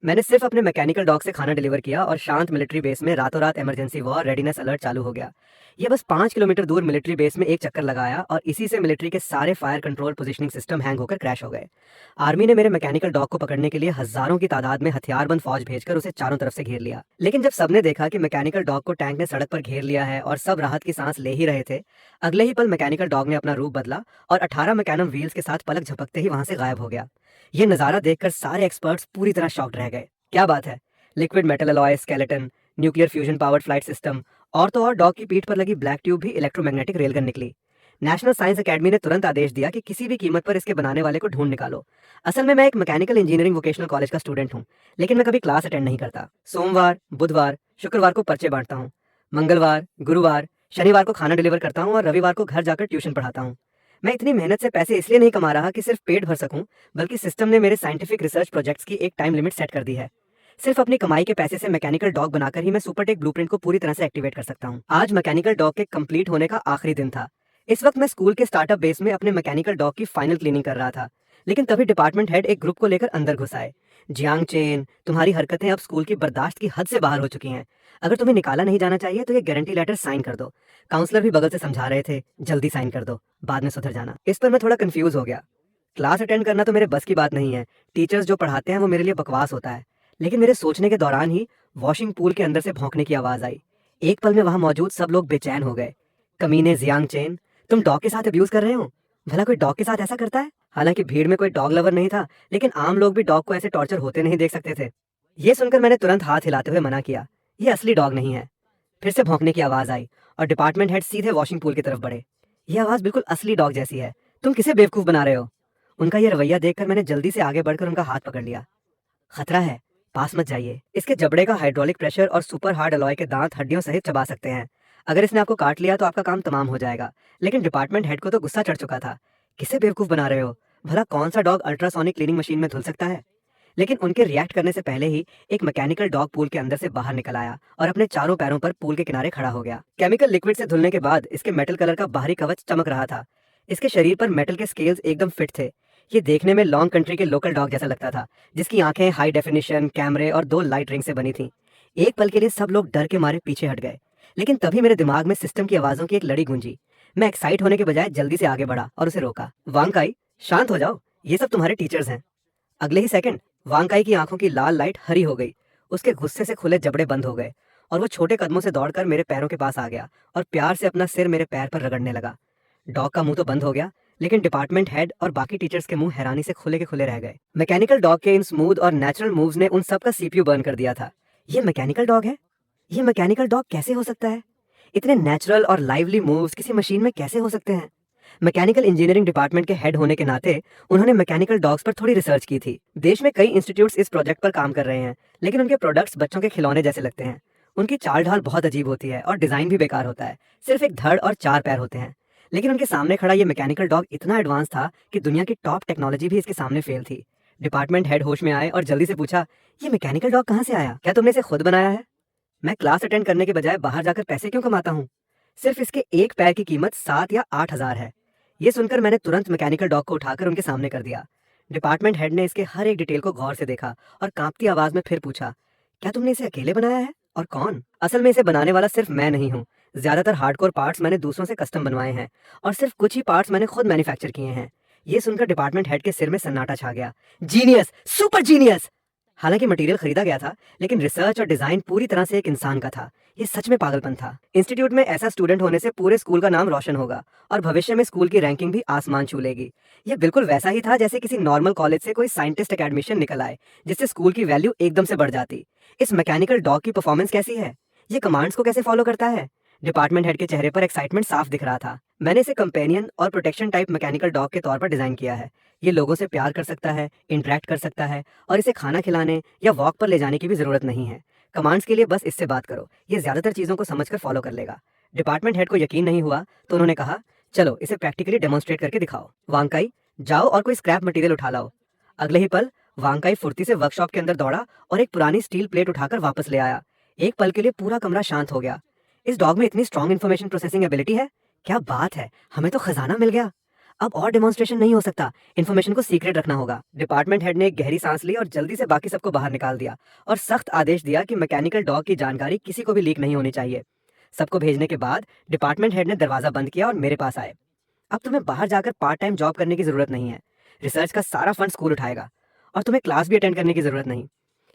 मैंने सिर्फ अपने मैकेनिकल डॉग से खाना डिलीवर किया और शांत मिलिट्री बेस में रातों रात इमरजेंसी वॉर रेडीनेस अलर्ट चालू हो गया। ये बस 5 किलोमीटर दूर मिलिट्री बेस में एक चक्कर लगाया और इसी से मिलिट्री के सारे fire control positioning system hang होकर क्रैश हो गए। आर्मी ने मेरे मैकेनिकल डॉग को पकड़ने के लिए हजारों की तादाद में हथियारबंद फौज भेजकर उसे चारों तरफ से घेर लिया। लेकिन जब सबने देखा कि मैकेनिकल डॉग को टैंक ने सड़क पर घेर लिया है और सब राहत की सांस ले ही रहे थे, अगले ही पल मैकेनिकल डॉग ने अपना रूप बदला और 18 मैकेनम व्हील्स के साथ पलक झपकते ही वहां से गायब हो गया। ये नजारा देखकर सारे एक्सपर्ट्स पूरी तरह शॉक्ड रह गए। क्या बात है! Liquid metal alloy skeleton, nuclear fusion powered flight system और तो और डॉग की पीठ पर लगी ब्लैक ट्यूब भी इलेक्ट्रोमैग्नेटिक रेलगन निकली। नेशनल साइंस एकेडमी ने तुरंत आदेश दिया कि किसी भी कीमत पर इसके बनाने वाले को ढूंढ निकालो। असल में मैं एक मैकेनिकल इंजीनियरिंग वोकेशनल कॉलेज का स्टूडेंट हूँ, लेकिन मैं कभी क्लास अटेंड नहीं करता। सोमवार, बुधवार, शुक्रवार को पर्चे बांटता हूँ। मंगलवार, गुरुवार, शनिवार को खाना डिलीवर करता हूँ और रविवार को घर जाकर ट्यूशन पढ़ाता हूँ। मैं इतनी मेहनत से पैसे इसलिए नहीं कमा रहा कि सिर्फ पेट भर सकूं, बल्कि सिस्टम ने मेरे साइंटिफिक रिसर्च प्रोजेक्ट्स की एक टाइम लिमिट सेट कर दी है। सिर्फ अपनी कमाई के पैसे से मैकेनिकल डॉग बनाकर ही मैं सुपरटेक ब्लूप्रिंट को पूरी तरह से एक्टिवेट कर सकता हूँ। आज मैकेनिकल डॉग के कंप्लीट होने का आखिरी दिन था। इस वक्त मैं स्कूल के स्टार्टअप बेस में अपने मैकेनिकल डॉग की फाइनल क्लीनिंग कर रहा था, लेकिन तभी डिपार्टमेंट हेड एक ग्रुप को लेकर अंदर घुस आए। जियांग चेन, तुम्हारी हरकतें अब स्कूल की बर्दाश्त की हद से बाहर हो चुकी हैं। अगर तुम्हें निकाला नहीं जाना चाहिए तो ये गारंटी लेटर साइन कर दो। काउंसलर भी बगल से समझा रहे थे, जल्दी साइन कर दो, बाद में सुधर जाना। इस पर मैं थोड़ा कंफ्यूज हो गया। क्लास अटेंड करना तो मेरे बस की बात नहीं है, टीचर्स जो पढ़ाते हैं वो मेरे लिए बकवास होता है। लेकिन मेरे सोचने के दौरान ही वॉशिंग पूल के अंदर से भौंकने की आवाज आई। एक पल में वहां मौजूद सब लोग बेचैन हो गए। कमीने जियांग चेन, तुम डॉग के साथ अब्यूज कर रहे हो? भला कोई डॉग के साथ ऐसा करता है? हालांकि भीड़ में कोई डॉग लवर नहीं था, लेकिन आम लोग भी डॉग को ऐसे टॉर्चर होते नहीं देख सकते थे। ये सुनकर मैंने तुरंत हाथ हिलाते हुए मना किया, ये असली डॉग नहीं है। फिर से भौंकने की आवाज आई और डिपार्टमेंट हेड सीधे वॉशिंग पूल की तरफ बढ़े। यह आवाज बिल्कुल असली डॉग जैसी है, तुम किसे बेवकूफ बना रहे हो? उनका यह रवैया देखकर मैंने जल्दी से आगे बढ़कर उनका हाथ पकड़ लिया। खतरा है, पास मत जाइए। इसके जबड़े का हाइड्रोलिक प्रेशर और सुपर हार्ड अलॉय के दांत हड्डियों सहित चबा सकते हैं। अगर इसने आपको काट लिया तो आपका काम तमाम हो जाएगा। लेकिन डिपार्टमेंट हेड को तो गुस्सा चढ़ चुका था। किसे बेवकूफ बना रहे हो? भला कौन सा डॉग अल्ट्रासोनिक क्लीनिंग मशीन में धुल सकता है? लेकिन उनके रिएक्ट करने से पहले ही एक मैकेनिकल डॉग पूल के अंदर से बाहर निकल आया और अपने चारों पैरों पर पूल के किनारे खड़ा हो गया। केमिकल लिक्विड से धुलने के बाद इसके मेटल कलर का बाहरी कवच चमक रहा था। इसके शरीर पर मेटल के स्केल्स एकदम फिट थे। ये देखने में लॉन्ग कंट्री के लोकल डॉग जैसा लगता था, जिसकी आंखें हाई डेफिनेशन कैमरे और 2 लाइट रिंग से बनी थी। एक पल के लिए सब लोग डर के मारे पीछे हट गए, लेकिन तभी मेरे दिमाग में सिस्टम की आवाजों की एक लड़ी गूंजी। मैं एक्साइट होने के बजाय जल्दी से आगे बढ़ा और उसे रोका। वांगकाई, शांत हो जाओ, ये सब तुम्हारे टीचर्स हैं। अगले ही सेकंड वांगकाई की आंखों की लाल लाइट हरी हो गई। उसके गुस्से से खुले जबड़े बंद हो गए और वो छोटे कदमों से दौड़कर मेरे पैरों के पास आ गया और प्यार से अपना सिर मेरे पैर पर रगड़ने लगा। डॉग का मुंह तो बंद हो गया, लेकिन डिपार्टमेंट हेड और बाकी टीचर्स के मुंह हैरानी से खुले के खुले रह गए। मैकेनिकल डॉग के इन स्मूथ और नेचुरल मूव्स ने उन सब का सीपीयू बर्न कर दिया था। ये मैकेनिकल डॉग है? ये मैकेनिकल डॉग कैसे हो सकता है? इतने नेचुरल और लाइवली मूव्स किसी मशीन में कैसे हो सकते हैं? मैकेनिकल इंजीनियरिंग डिपार्टमेंट के हेड होने के नाते उन्होंने मैकेनिकल डॉग्स पर थोड़ी रिसर्च की थी। देश में कई इंस्टीट्यूट्स इस प्रोजेक्ट पर काम कर रहे हैं, लेकिन उनके प्रोडक्ट्स बच्चों के खिलौने जैसे लगते हैं। उनकी चाल ढाल बहुत अजीब होती है और डिजाइन भी बेकार होता है। सिर्फ एक धड़ और 4 पैर होते हैं। लेकिन उनके सामने खड़ा ये मैकेनिकल डॉग इतना एडवांस था कि दुनिया की टॉप टेक्नोलॉजी भी इसके सामने फेल थी। डिपार्टमेंट हेड होश में आए और जल्दी से पूछा, ये मैकेनिकल डॉग कहाँ से आया? क्या तुमने इसे खुद बनाया है? मैं क्लास अटेंड करने के बजाय बाहर जाकर पैसे क्यों कमाता हूँ? सिर्फ इसके एक पैर की कीमत 7 या 8 हजार है। ये सुनकर मैंने तुरंत मैकेनिकल डॉग को उठाकर उनके सामने कर दिया। डिपार्टमेंट हेड ने इसके हर एक डिटेल को गौर से देखा और कांपती आवाज में फिर पूछा, क्या तुमने इसे अकेले बनाया है? और कौन? असल में इसे बनाने वाला सिर्फ मैं नहीं हूँ। ज्यादातर हार्डकोर पार्ट्स मैंने दूसरों से कस्टम बनवाए हैं और सिर्फ कुछ ही पार्ट्स मैंने खुद मैन्युफैक्चर किए हैं। ये सुनकर डिपार्टमेंट हेड के सिर में सन्नाटा छा गया। Genius, super genius! हालांकि मटेरियल खरीदा गया था, लेकिन रिसर्च और डिजाइन पूरी तरह से एक इंसान का था। ये सच में पागलपन था। इंस्टीट्यूट में ऐसा स्टूडेंट होने से पूरे स्कूल का नाम रोशन होगा और भविष्य में स्कूल की रैंकिंग भी आसमान छू लेगी। ये बिल्कुल वैसा ही था जैसे किसी नॉर्मल कॉलेज से कोई साइंटिस्ट एकेडमिशियन निकल आए, जिससे स्कूल की वैल्यू एकदम से बढ़ जाती। इस मैकेनिकल डॉग की परफॉर्मेंस कैसी है? ये कमांड्स को कैसे फॉलो करता है? डिपार्टमेंट हेड के चेहरे पर एक्साइटमेंट साफ दिख रहा था। मैंने इसे कंपेनियन और प्रोटेक्शन टाइप मैकेनिकल डॉग के तौर पर डिजाइन किया है। ये लोगों से प्यार कर सकता है, इंटरेक्ट कर सकता है और इसे खाना खिलाने या वॉक पर ले जाने की भी जरूरत नहीं है। कमांड्स के लिए बस इससे बात करो, ये ज्यादातर चीजों को समझकर फॉलो कर लेगा। डिपार्टमेंट हेड को यकीन नहीं हुआ तो उन्होंने कहा, चलो इसे प्रैक्टिकली डेमोन्स्ट्रेट करके दिखाओ। वांगकाई, जाओ और कोई स्क्रैप मटेरियल उठा लाओ। अगले ही पल वांगकाई फुर्ती से वर्कशॉप के अंदर दौड़ा और एक पुरानी स्टील प्लेट उठाकर वापस ले आया। एक पल के लिए पूरा कमरा शांत हो गया। इस डॉग में इतनी स्ट्रॉन्ग इन्फॉर्मेशन प्रोसेसिंग एबिलिटी है? क्या बात है, हमें तो खजाना मिल गया। अब और डेमोन्स्ट्रेशन नहीं हो सकता, इन्फॉर्मेशन को सीक्रेट रखना होगा। डिपार्टमेंट हेड ने एक गहरी सांस ली और जल्दी से बाकी सबको बाहर निकाल दिया और सख्त आदेश दिया कि मैकेनिकल डॉग की जानकारी किसी को भी लीक नहीं होनी चाहिए। सबको भेजने के बाद डिपार्टमेंट हेड ने दरवाजा बंद किया और मेरे पास आए। अब तुम्हें बाहर जाकर पार्ट टाइम जॉब करने की जरूरत नहीं है। रिसर्च का सारा फंड स्कूल उठाएगा और तुम्हें क्लास भी अटेंड करने की जरूरत नहीं।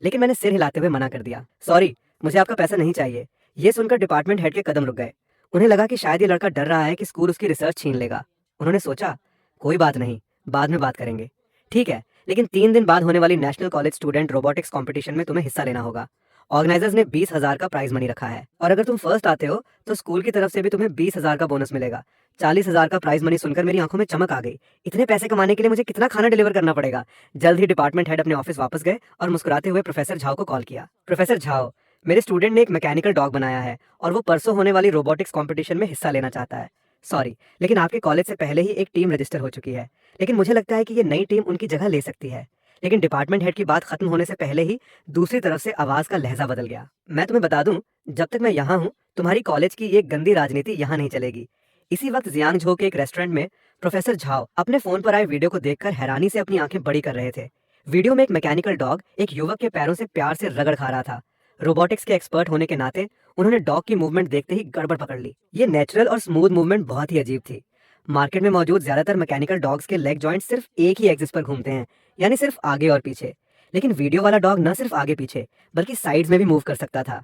लेकिन मैंने सिर हिलाते हुए मना कर दिया। सॉरी, मुझे आपका पैसा नहीं चाहिए। ये सुनकर डिपार्टमेंट हेड के कदम रुक गए। उन्हें लगा कि शायद ये लड़का डर रहा है कि स्कूल उसकी रिसर्च छीन लेगा। उन्होंने सोचा, कोई बात नहीं, बाद में बात करेंगे। ठीक है, लेकिन 3 दिन बाद होने वाली national college student robotics competition में तुम्हें हिस्सा लेना होगा। ऑर्गेनाइजर्स ने 20,000 का प्राइज मनी रखा है और अगर तुम फर्स्ट आते हो तो स्कूल की तरफ से भी तुम्हें 20,000 का बोनस मिलेगा। 40,000 का प्राइज मनी सुनकर मेरी आंखों में चमक आ गई। इतने पैसे कमाने के लिए मुझे कितना खाना डिलीवर करना पड़ेगा। जल्द ही डिपार्टमेंट हेड अपने ऑफिस वापस गए और मुस्कुराते हुए प्रोफेसर झाओ को कॉल किया। प्रोफेसर झाओ, मेरे स्टूडेंट ने एक मैकेनिकल डॉग बनाया है और वो परसों होने वाली रोबोटिक्स कंपटीशन में हिस्सा लेना चाहता है। सॉरी, लेकिन आपके कॉलेज से पहले ही एक टीम रजिस्टर हो चुकी है, लेकिन मुझे लगता है कि ये नई टीम उनकी जगह ले सकती है। लेकिन डिपार्टमेंट हेड की बात खत्म होने से पहले ही दूसरी तरफ से आवाज का लहजा बदल गया। मैं तुम्हें बता दूं, जब तक मैं यहाँ हूँ तुम्हारी कॉलेज की ये गंदी राजनीति यहाँ नहीं चलेगी। इसी वक्त जियांगझो के एक रेस्टोरेंट में प्रोफेसर झाओ अपने फोन पर आए वीडियो को देखकर हैरानी से अपनी आंखें बड़ी कर रहे थे। वीडियो में एक मैकेनिकल डॉग एक युवक के पैरों से प्यार से रगड़ खा रहा था। रोबोटिक्स के एक्सपर्ट होने के नाते उन्होंने डॉग की मूवमेंट देखते ही गड़बड़ पकड़ ली। ये नेचुरल और स्मूथ मूवमेंट बहुत ही अजीब थी। मार्केट में मौजूद ज्यादातर मैकेनिकल डॉग्स के लेग जॉइंट सिर्फ एक ही एक्सिस पर घूमते हैं, यानी सिर्फ आगे और पीछे। लेकिन वीडियो वाला डॉग न सिर्फ आगे पीछे बल्कि साइड्स में भी मूव कर सकता था।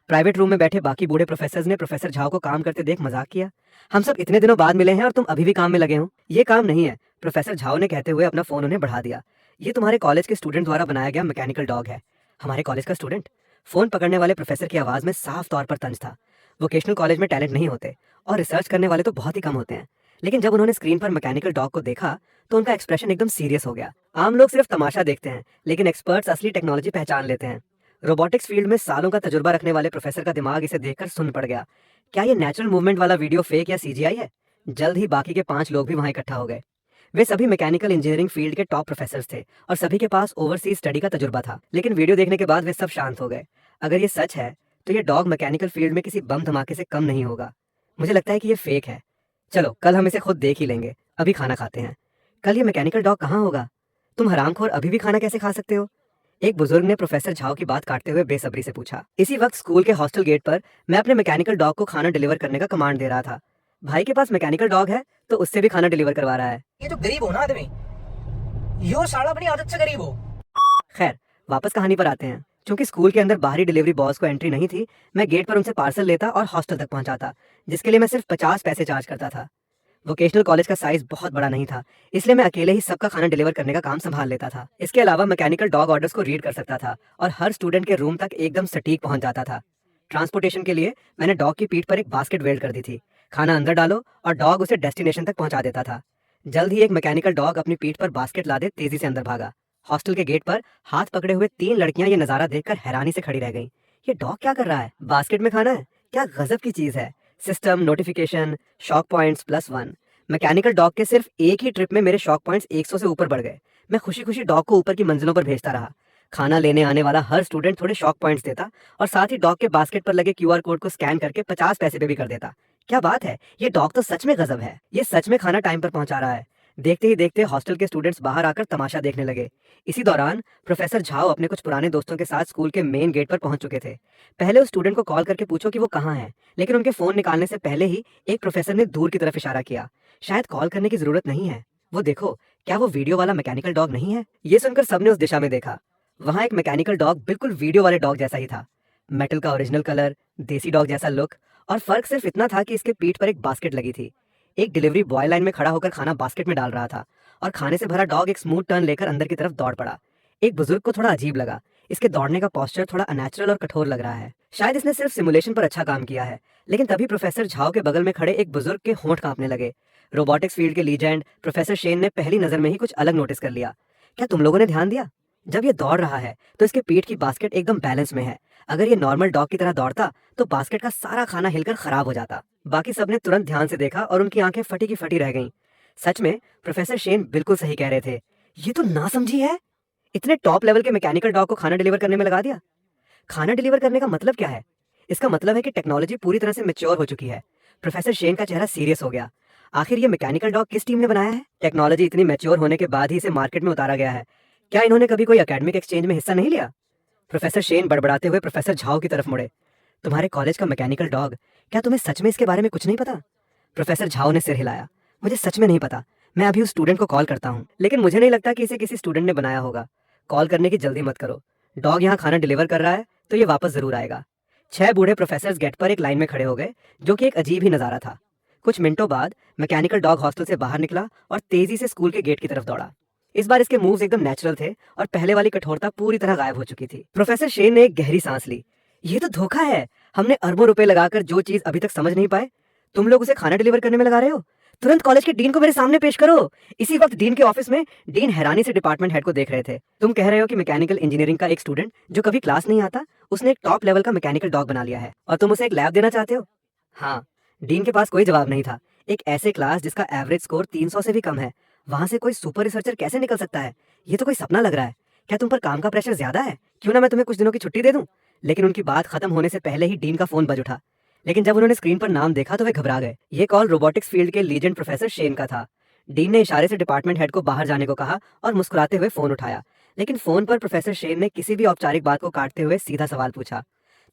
प्राइवेट रूम में बैठे बाकी बूढ़े प्रोफेसर्स ने प्रोफेसर झाओ को काम करते देख मजाक किया। हम सब इतने दिनों बाद मिले हैं और तुम अभी भी काम में लगे हो। ये काम नहीं है, प्रोफेसर झाओ ने कहते हुए अपना फोन उन्हें बढ़ा दिया। ये तुम्हारे कॉलेज के स्टूडेंट द्वारा बनाया गया मैकेनिकल डॉग है। हमारे कॉलेज का स्टूडेंट? फोन पकड़ने वाले प्रोफेसर की आवाज में साफ तौर पर तंज था। वोकेशनल कॉलेज में टैलेंट नहीं होते और रिसर्च करने वाले तो बहुत ही कम होते हैं। लेकिन जब उन्होंने स्क्रीन पर मैकेनिकल डॉग को देखा तो उनका एक्सप्रेशन एकदम सीरियस हो गया। आम लोग सिर्फ तमाशा देखते हैं, लेकिन एक्सपर्ट्स असली टेक्नोलॉजी पहचान लेते हैं। रोबोटिक्स फील्ड में सालों का तजुर्बा रखने वाले प्रोफेसर का दिमाग इसे देखकर सुन पड़ गया। क्या ये नेचुरल मूवमेंट वाला वीडियो फेक या सीजीआई है? जल्द ही बाकी के 5 लोग भी वहां इकट्ठा हो गए। वे सभी मैकेनिकल इंजीनियरिंग फील्ड के टॉप प्रोफेसर्स थे और सभी के पास ओवरसीज स्टडी का तजुर्बा था। लेकिन वीडियो देखने के बाद वे सब शांत हो गए। अगर ये सच है तो ये डॉग मैकेनिकल फील्ड में किसी बम धमाके से कम नहीं होगा। मुझे लगता है कि ये फेक है। चलो, कल हम इसे खुद देख ही लेंगे। अभी खाना खाते हैं। कल ये मैकेनिकल डॉग कहाँ होगा? तुम हरामखोर अभी भी खाना कैसे खा सकते हो? एक बुजुर्ग ने प्रोफेसर झाओ की बात काटते हुए बेसब्री से पूछा। इसी वक्त स्कूल के हॉस्टल गेट पर मैं अपने मैकेनिकल डॉग को खाना डिलीवर करने का कमांड दे रहा था। भाई के पास मैकेनिकल डॉग है तो उससे भी खाना डिलीवर करवा रहा है। ये तो गरीब हो ना आदमी, यो साला अपनी आदत से गरीब हो। खैर, वापस कहानी पर आते हैं। चूंकि स्कूल के अंदर बाहरी डिलीवरी बॉयज को एंट्री नहीं थी, मैं गेट पर उनसे पार्सल लेता और हॉस्टल तक पहुंचाता, जिसके लिए मैं सिर्फ 50 पैसे चार्ज करता था। वोकेशनल कॉलेज का साइज बहुत बड़ा नहीं था, इसलिए मैं अकेले ही सबका खाना डिलीवर करने का काम संभाल लेता था। इसके अलावा मैकेनिकल डॉग ऑर्डर्स को रीड कर सकता था और हर स्टूडेंट के रूम तक एकदम सटीक पहुंच जाता था। ट्रांसपोर्टेशन के लिए मैंने डॉग की पीठ पर एक बास्केट वेल्ड कर दी थी। खाना अंदर डालो और डॉग उसे डेस्टिनेशन तक पहुंचा देता था। जल्द ही एक मैकेनिकल डॉग अपनी पीठ पर बास्केट लादे तेजी से अंदर भागा। हॉस्टल के गेट पर हाथ पकड़े हुए 3 लड़कियां ये नजारा देखकर हैरानी से खड़ी रह गईं। ये डॉग क्या कर रहा है? बास्केट में खाना है? क्या गजब की चीज है। System, notification, shock points +1। Mechanical dog के सिर्फ एक ही ट्रिप में मेरे शॉक पॉइंट्स 100 से ऊपर बढ़ गए। मैं खुशी खुशी डॉग को ऊपर की मंजिलों पर भेजता रहा। खाना लेने आने वाला हर स्टूडेंट थोड़े शॉक पॉइंट्स देता और साथ ही डॉग के बास्केट पर लगे क्यूआर कोड को स्कैन करके 50 पैसे पे भी कर देता। क्या बात है, ये डॉग तो सच में गजब है। ये सच में खाना टाइम पर पहुंचा रहा है। देखते ही देखते हॉस्टल के स्टूडेंट्स बाहर आकर तमाशा देखने लगे। इसी दौरान प्रोफेसर झाओ अपने कुछ पुराने दोस्तों के साथ स्कूल के मेन गेट पर पहुंच चुके थे। पहले उस स्टूडेंट को कॉल करके पूछो कि वो कहाँ है, लेकिन उनके फोन निकालने से पहले ही एक प्रोफेसर ने दूर की तरफ इशारा किया। शायद कॉल करने की जरूरत नहीं है। वो देखो, क्या वो वीडियो वाला मैकेनिकल डॉग नहीं है? ये सुनकर सबने उस दिशा में देखा। वहां एक मैकेनिकल डॉग बिल्कुल वीडियो वाले डॉग जैसा ही था। मेटल का ओरिजिनल कलर, देसी डॉग जैसा लुक, और फर्क सिर्फ इतना था कि इसके पीठ पर एक बास्केट लगी थी। एक डिलीवरी बॉय लाइन में खड़ा होकर खाना बास्केट में डाल रहा था और खाने से भरा डॉग एक स्मूथ टर्न लेकर अंदर की तरफ दौड़ पड़ा। एक बुजुर्ग को थोड़ा अजीब लगा। इसके दौड़ने का पोस्चर थोड़ा अनैचुरल और कठोर लग रहा है। शायद इसने सिर्फ सिमुलेशन पर अच्छा काम किया है। लेकिन तभी प्रोफेसर झाओ के बगल में खड़े एक बुजुर्ग के होंठ कांपने लगे। रोबोटिक्स फील्ड के लीजेंड प्रोफेसर शेन ने पहली नजर में ही कुछ अलग नोटिस कर लिया। क्या तुम लोगों ने ध्यान दिया? जब ये दौड़ रहा है तो इसके पीठ की बास्केट एकदम बैलेंस में है। अगर ये नॉर्मल डॉग की तरह दौड़ता तो बास्केट का सारा खाना हिलकर खराब हो जाता। बाकी सबने तुरंत ध्यान से देखा और उनकी आंखें फटी की फटी रह गईं। सच में प्रोफेसर शेन बिल्कुल सही कह रहे थे। ये तो नासमझी है। इतने टॉप लेवल के मैकेनिकल डॉग को खाना डिलीवर करने में लगा दिया। खाना डिलीवर करने का मतलब क्या है? इसका मतलब है कि टेक्नोलॉजी पूरी तरह से मैच्योर हो चुकी है। प्रोफेसर शेन का चेहरा सीरियस हो गया। आखिर ये मैकेनिकल डॉग किस टीम ने बनाया है? टेक्नोलॉजी इतनी मैच्योर होने के बाद ही इसे मार्केट में उतारा गया है। क्या इन्होंने कभी कोई एकेडमिक एक्सचेंज में हिस्सा नहीं लिया? प्रोफेसर शेन बड़बड़ाते हुए प्रोफेसर झाओ की तरफ मुड़े। तुम्हारे कॉलेज का मैकेनिकल डॉग, क्या तुम्हें सच में इसके बारे में कुछ नहीं पता? प्रोफेसर झाओ ने सिर हिलाया। मुझे सच में नहीं पता। मैं अभी उस स्टूडेंट को कॉल करता हूँ, लेकिन मुझे नहीं लगता कि इसे किसी स्टूडेंट ने बनाया होगा। कॉल करने की जल्दी मत करो। डॉग यहाँ खाना डिलीवर कर रहा है तो ये वापस जरूर आएगा। 6 बूढ़े प्रोफेसर्स गेट पर एक लाइन में खड़े हो गए, जो कि एक अजीब ही नजारा था। कुछ मिनटों बाद मैकेनिकल डॉग हॉस्टल से बाहर निकला और तेजी से स्कूल के गेट की तरफ दौड़ा। इस बार इसके मूव्स एकदम नेचुरल थे और पहले वाली कठोरता पूरी तरह गायब हो चुकी थी। प्रोफेसर शेन ने एक गहरी सांस ली। ये तो धोखा है। हमने अरबों रुपए लगाकर जो चीज अभी तक समझ नहीं पाए, तुम लोग उसे खाना डिलीवर करने में लगा रहे हो। तुरंत कॉलेज के डीन को मेरे सामने पेश करो। इसी वक्त डीन के ऑफिस में डीन हैरानी से डिपार्टमेंट हेड को देख रहे थे। तुम कह रहे हो कि मैकेनिकल इंजीनियरिंग का एक स्टूडेंट जो कभी क्लास नहीं आता, उसने एक टॉप लेवल का मैकेनिकल डॉग बना लिया है और तुम उसे एक लैब देना चाहते हो? हाँ। डीन के पास कोई जवाब नहीं था। एक ऐसे क्लास जिसका एवरेज स्कोर 300 से भी कम है, वहां से कोई सुपर रिसर्चर कैसे निकल सकता है? ये तो कोई सपना लग रहा है। क्या तुम पर काम का प्रेशर ज्यादा है? क्यों ना मैं तुम्हें कुछ दिनों की छुट्टी दे दूं? लेकिन उनकी बात खत्म होने से पहले ही डीन का फोन बज उठा। लेकिन जब उन्होंने स्क्रीन पर नाम देखा तो वे घबरा गए। ये कॉल रोबोटिक्स फील्ड के लीजेंड प्रोफेसर शेन का था। डीन ने इशारे से डिपार्टमेंट हेड को बाहर जाने को कहा और मुस्कुराते हुए फोन उठाया। लेकिन फोन पर प्रोफेसर शेन ने किसी भी औपचारिक बात को काटते हुए सीधा सवाल पूछा।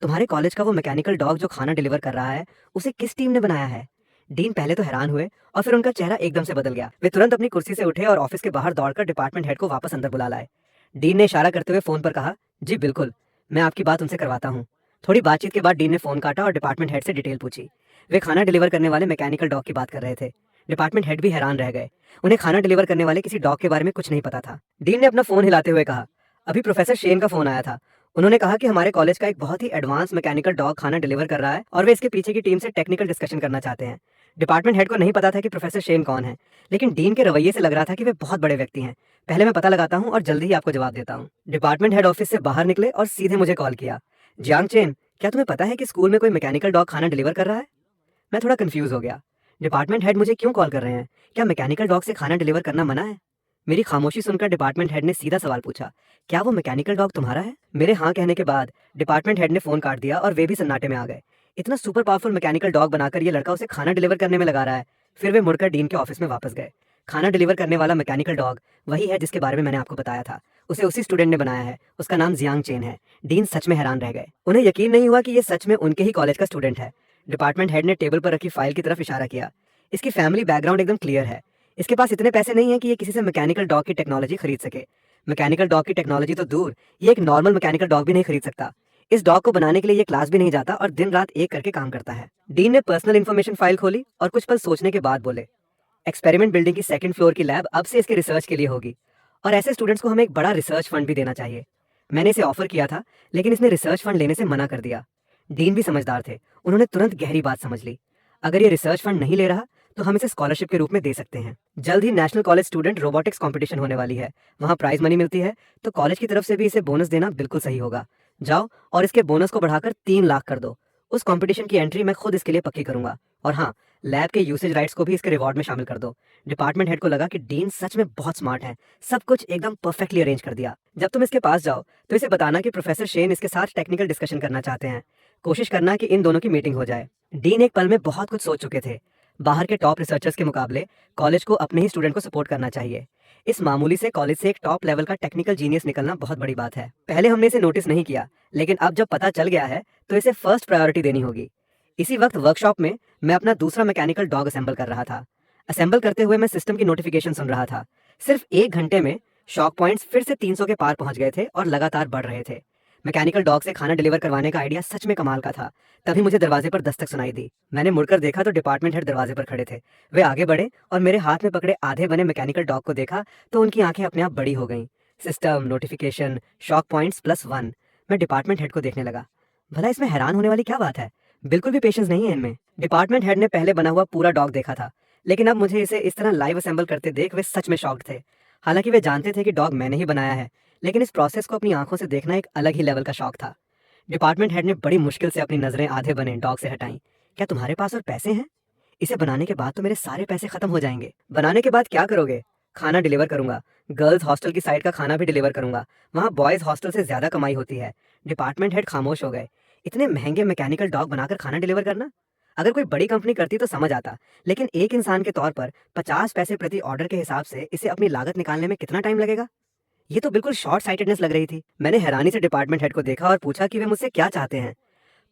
तुम्हारे कॉलेज का वो मैकेनिकल डॉग जो खाना डिलीवर कर रहा है, उसे किस टीम ने बनाया है? डीन पहले तो हैरान हुए और फिर उनका चेहरा एकदम से बदल गया। वे तुरंत अपनी कुर्सी से उठे और ऑफिस के बाहर दौड़कर डिपार्टमेंट हेड को वापस अंदर बुला लाए। डीन ने इशारा करते हुए फोन पर कहा, जी बिल्कुल, मैं आपकी बात उनसे करवाता हूँ। थोड़ी बातचीत के बाद डीन ने फोन काटा और डिपार्टमेंट हेड से डिटेल पूछी। वे खाना डिलीवर करने वाले मैकेनिकल डॉग की बात कर रहे थे। डिपार्टमेंट हेड भी हैरान रह गए। उन्हें खाना डिलीवर करने वाले किसी डॉग के बारे में कुछ नहीं पता था। डीन ने अपना फोन हिलाते हुए कहा, अभी प्रोफेसर शेन का फोन आया था। उन्होंने कहा कि हमारे कॉलेज का एक बहुत ही एडवांस मैकेनिकल डॉग खाना डिलीवर कर रहा है और वे इसके पीछे की टीम से टेक्निकल डिस्कशन करना चाहते हैं। डिपार्टमेंट हेड को नहीं पता था कि प्रोफेसर शेन कौन है, लेकिन डीन के रवैये से लग रहा था कि वे बहुत बड़े व्यक्ति हैं। पहले मैं पता लगाता हूँ और जल्दी ही आपको जवाब देता हूँ। डिपार्टमेंट हेड ऑफिस से बाहर निकले और सीधे मुझे कॉल किया। जियांग चेन, क्या तुम्हें पता है कि स्कूल में कोई मैकेनिकल डॉग खाना डिलीवर कर रहा है? मैं थोड़ा कंफ्यूज हो गया। डिपार्टमेंट हेड मुझे क्यों कॉल कर रहे हैं? क्या मैकेनिकल डॉग से खाना डिलीवर करना मना है? मेरी खामोशी सुनकर डिपार्टमेंट हेड ने सीधा सवाल पूछा, क्या वो मैकेनिकल डॉग तुम्हारा है? मेरे हाँ कहने के बाद डिपार्टमेंट हेड ने फोन काट दिया और वे भी सन्नाटे में आ गए। इतना सुपर पावरफुल मैकेनिकल डॉग बनाकर ये लड़का उसे खाना डिलीवर करने में लगा रहा है। फिर वे मुड़कर डीन के ऑफिस में वापस गए। खाना डिलीवर करने वाला मैकेनिकल डॉग वही है जिसके बारे में मैंने आपको बताया था। उसे उसी स्टूडेंट ने बनाया है। उसका नाम जियांग चेन है। डीन सच में हैरान रह गए। उन्हें यकीन नहीं हुआ कि ये सच में उनके ही कॉलेज का स्टूडेंट है। डिपार्टमेंट हेड ने टेबल पर रखी फाइल की तरफ इशारा किया। इसकी फैमिली बैकग्राउंड एकदम क्लियर है। इसके पास इतने पैसे नहीं है कि ये किसी से मैकेनिकल डॉग की टेक्नोलॉजी खरीद सके। मैकेनिकल डॉग की टेक्नोलॉजी तो दूर, ये एक नॉर्मल मैकेनिकल डॉग भी नहीं खरीद सकता। इस डॉग को बनाने के लिए ये क्लास भी नहीं जाता और दिन रात एक करके काम करता है। डीन ने पर्सनल इन्फॉर्मेशन फाइल खोली और कुछ पल सोचने के बाद बोले, एक्सपेरिमेंट बिल्डिंग की 2nd फ्लोर की लैब अब से इसके रिसर्च के लिए होगी और ऐसे स्टूडेंट्स को हमें एक बड़ा रिसर्च फंड भी देना चाहिए। मैंने इसे ऑफर किया था, लेकिन इसने रिसर्च फंड लेने से मना कर दिया। डीन भी समझदार थे। उन्होंने तुरंत गहरी बात समझ ली। अगर ये रिसर्च फंड नहीं ले रहा तो हम इसे स्कॉलरशिप के रूप में दे सकते हैं। जल्द ही national college student robotics competition होने वाली है। वहाँ प्राइज मनी मिलती है, तो कॉलेज की तरफ से भी इसे बोनस देना बिल्कुल सही होगा। जाओ और इसके बोनस को बढ़ाकर 3 लाख कर दो। उस कंपटीशन की एंट्री मैं खुद इसके लिए पक्की करूंगा। और हाँ, लैब के यूसेज राइट्स को भी इसके रिवॉर्ड में शामिल कर दो। डिपार्टमेंट हेड को लगा कि डीन सच में बहुत स्मार्ट है। सब कुछ एकदम परफेक्टली अरेंज कर दिया। जब तुम इसके पास जाओ तो इसे बताना कि प्रोफेसर शेन इसके साथ टेक्निकल डिस्कशन करना चाहते हैं। कोशिश करना कि इन दोनों की मीटिंग हो जाए। डीन एक पल में बहुत कुछ सोच चुके थे। बाहर के टॉप रिसर्चर्स के मुकाबले कॉलेज को अपने ही स्टूडेंट को सपोर्ट करना चाहिए। इस मामूली से कॉलेज से एक टॉप लेवल का टेक्निकल जीनियस निकलना बहुत बड़ी बात है। पहले हमने इसे नोटिस नहीं किया, लेकिन अब जब पता चल गया है तो इसे फर्स्ट प्रायोरिटी देनी होगी। इसी वक्त वर्कशॉप में मैं अपना दूसरा मैकेनिकल डॉग असेंबल कर रहा था। असेंबल करते हुए मैं सिस्टम की नोटिफिकेशन सुन रहा था। सिर्फ 1 घंटे में शॉक पॉइंट्स फिर से 300 के पार पहुंच गए थे और लगातार बढ़ रहे थे। मैकेनिकल डॉग से खाना डिलीवर करवाने का आइडिया सच में कमाल का था। तभी मुझे दरवाजे पर दस्तक सुनाई दी। मैंने मुड़कर देखा तो डिपार्टमेंट हेड दरवाजे पर खड़े थे। वे आगे बढ़े और मेरे हाथ में पकड़े आधे बने मैकेनिकल डॉग को देखा तो उनकी आंखें अपने आप बड़ी हो गईं। System, notification, shock points +1। मैं डिपार्टमेंट हेड को देखने लगा। भला इसमें हैरान होने वाली क्या बात है? बिल्कुल भी पेशेंस नहीं है इनमें। डिपार्टमेंट हेड ने पहले बना हुआ पूरा डॉग देखा था, लेकिन अब मुझे इसे इस तरह लाइव असेंबल करते देख वे सच में शॉक्ड थे। हालांकि वे जानते थे कि डॉग मैंने ही बनाया है, लेकिन इस प्रोसेस को अपनी आंखों से देखना एक अलग ही लेवल का शौक था। डिपार्टमेंट हेड ने बड़ी मुश्किल से अपनी नजरें आधे बने डॉग से हटाई। क्या तुम्हारे पास और पैसे हैं? इसे बनाने के बाद तो मेरे सारे पैसे खत्म हो जाएंगे। बनाने के बाद क्या करोगे? खाना डिलीवर करूंगा। गर्ल्स हॉस्टल की साइड का खाना भी डिलीवर करूंगा। वहाँ बॉयज हॉस्टल से ज्यादा कमाई होती है। डिपार्टमेंट हेड खामोश हो गए। इतने महंगे मैकेनिकल डॉग बनाकर खाना डिलीवर करना? अगर कोई बड़ी कंपनी करती तो समझ आता, लेकिन एक इंसान के तौर पर 50 पैसे प्रति ऑर्डर के हिसाब से इसे अपनी लागत निकालने में कितना टाइम लगेगा? ये तो बिल्कुल शॉर्ट साइटेडनेस लग रही थी। मैंने हैरानी से डिपार्टमेंट हेड को देखा और पूछा कि वे मुझसे क्या चाहते हैं।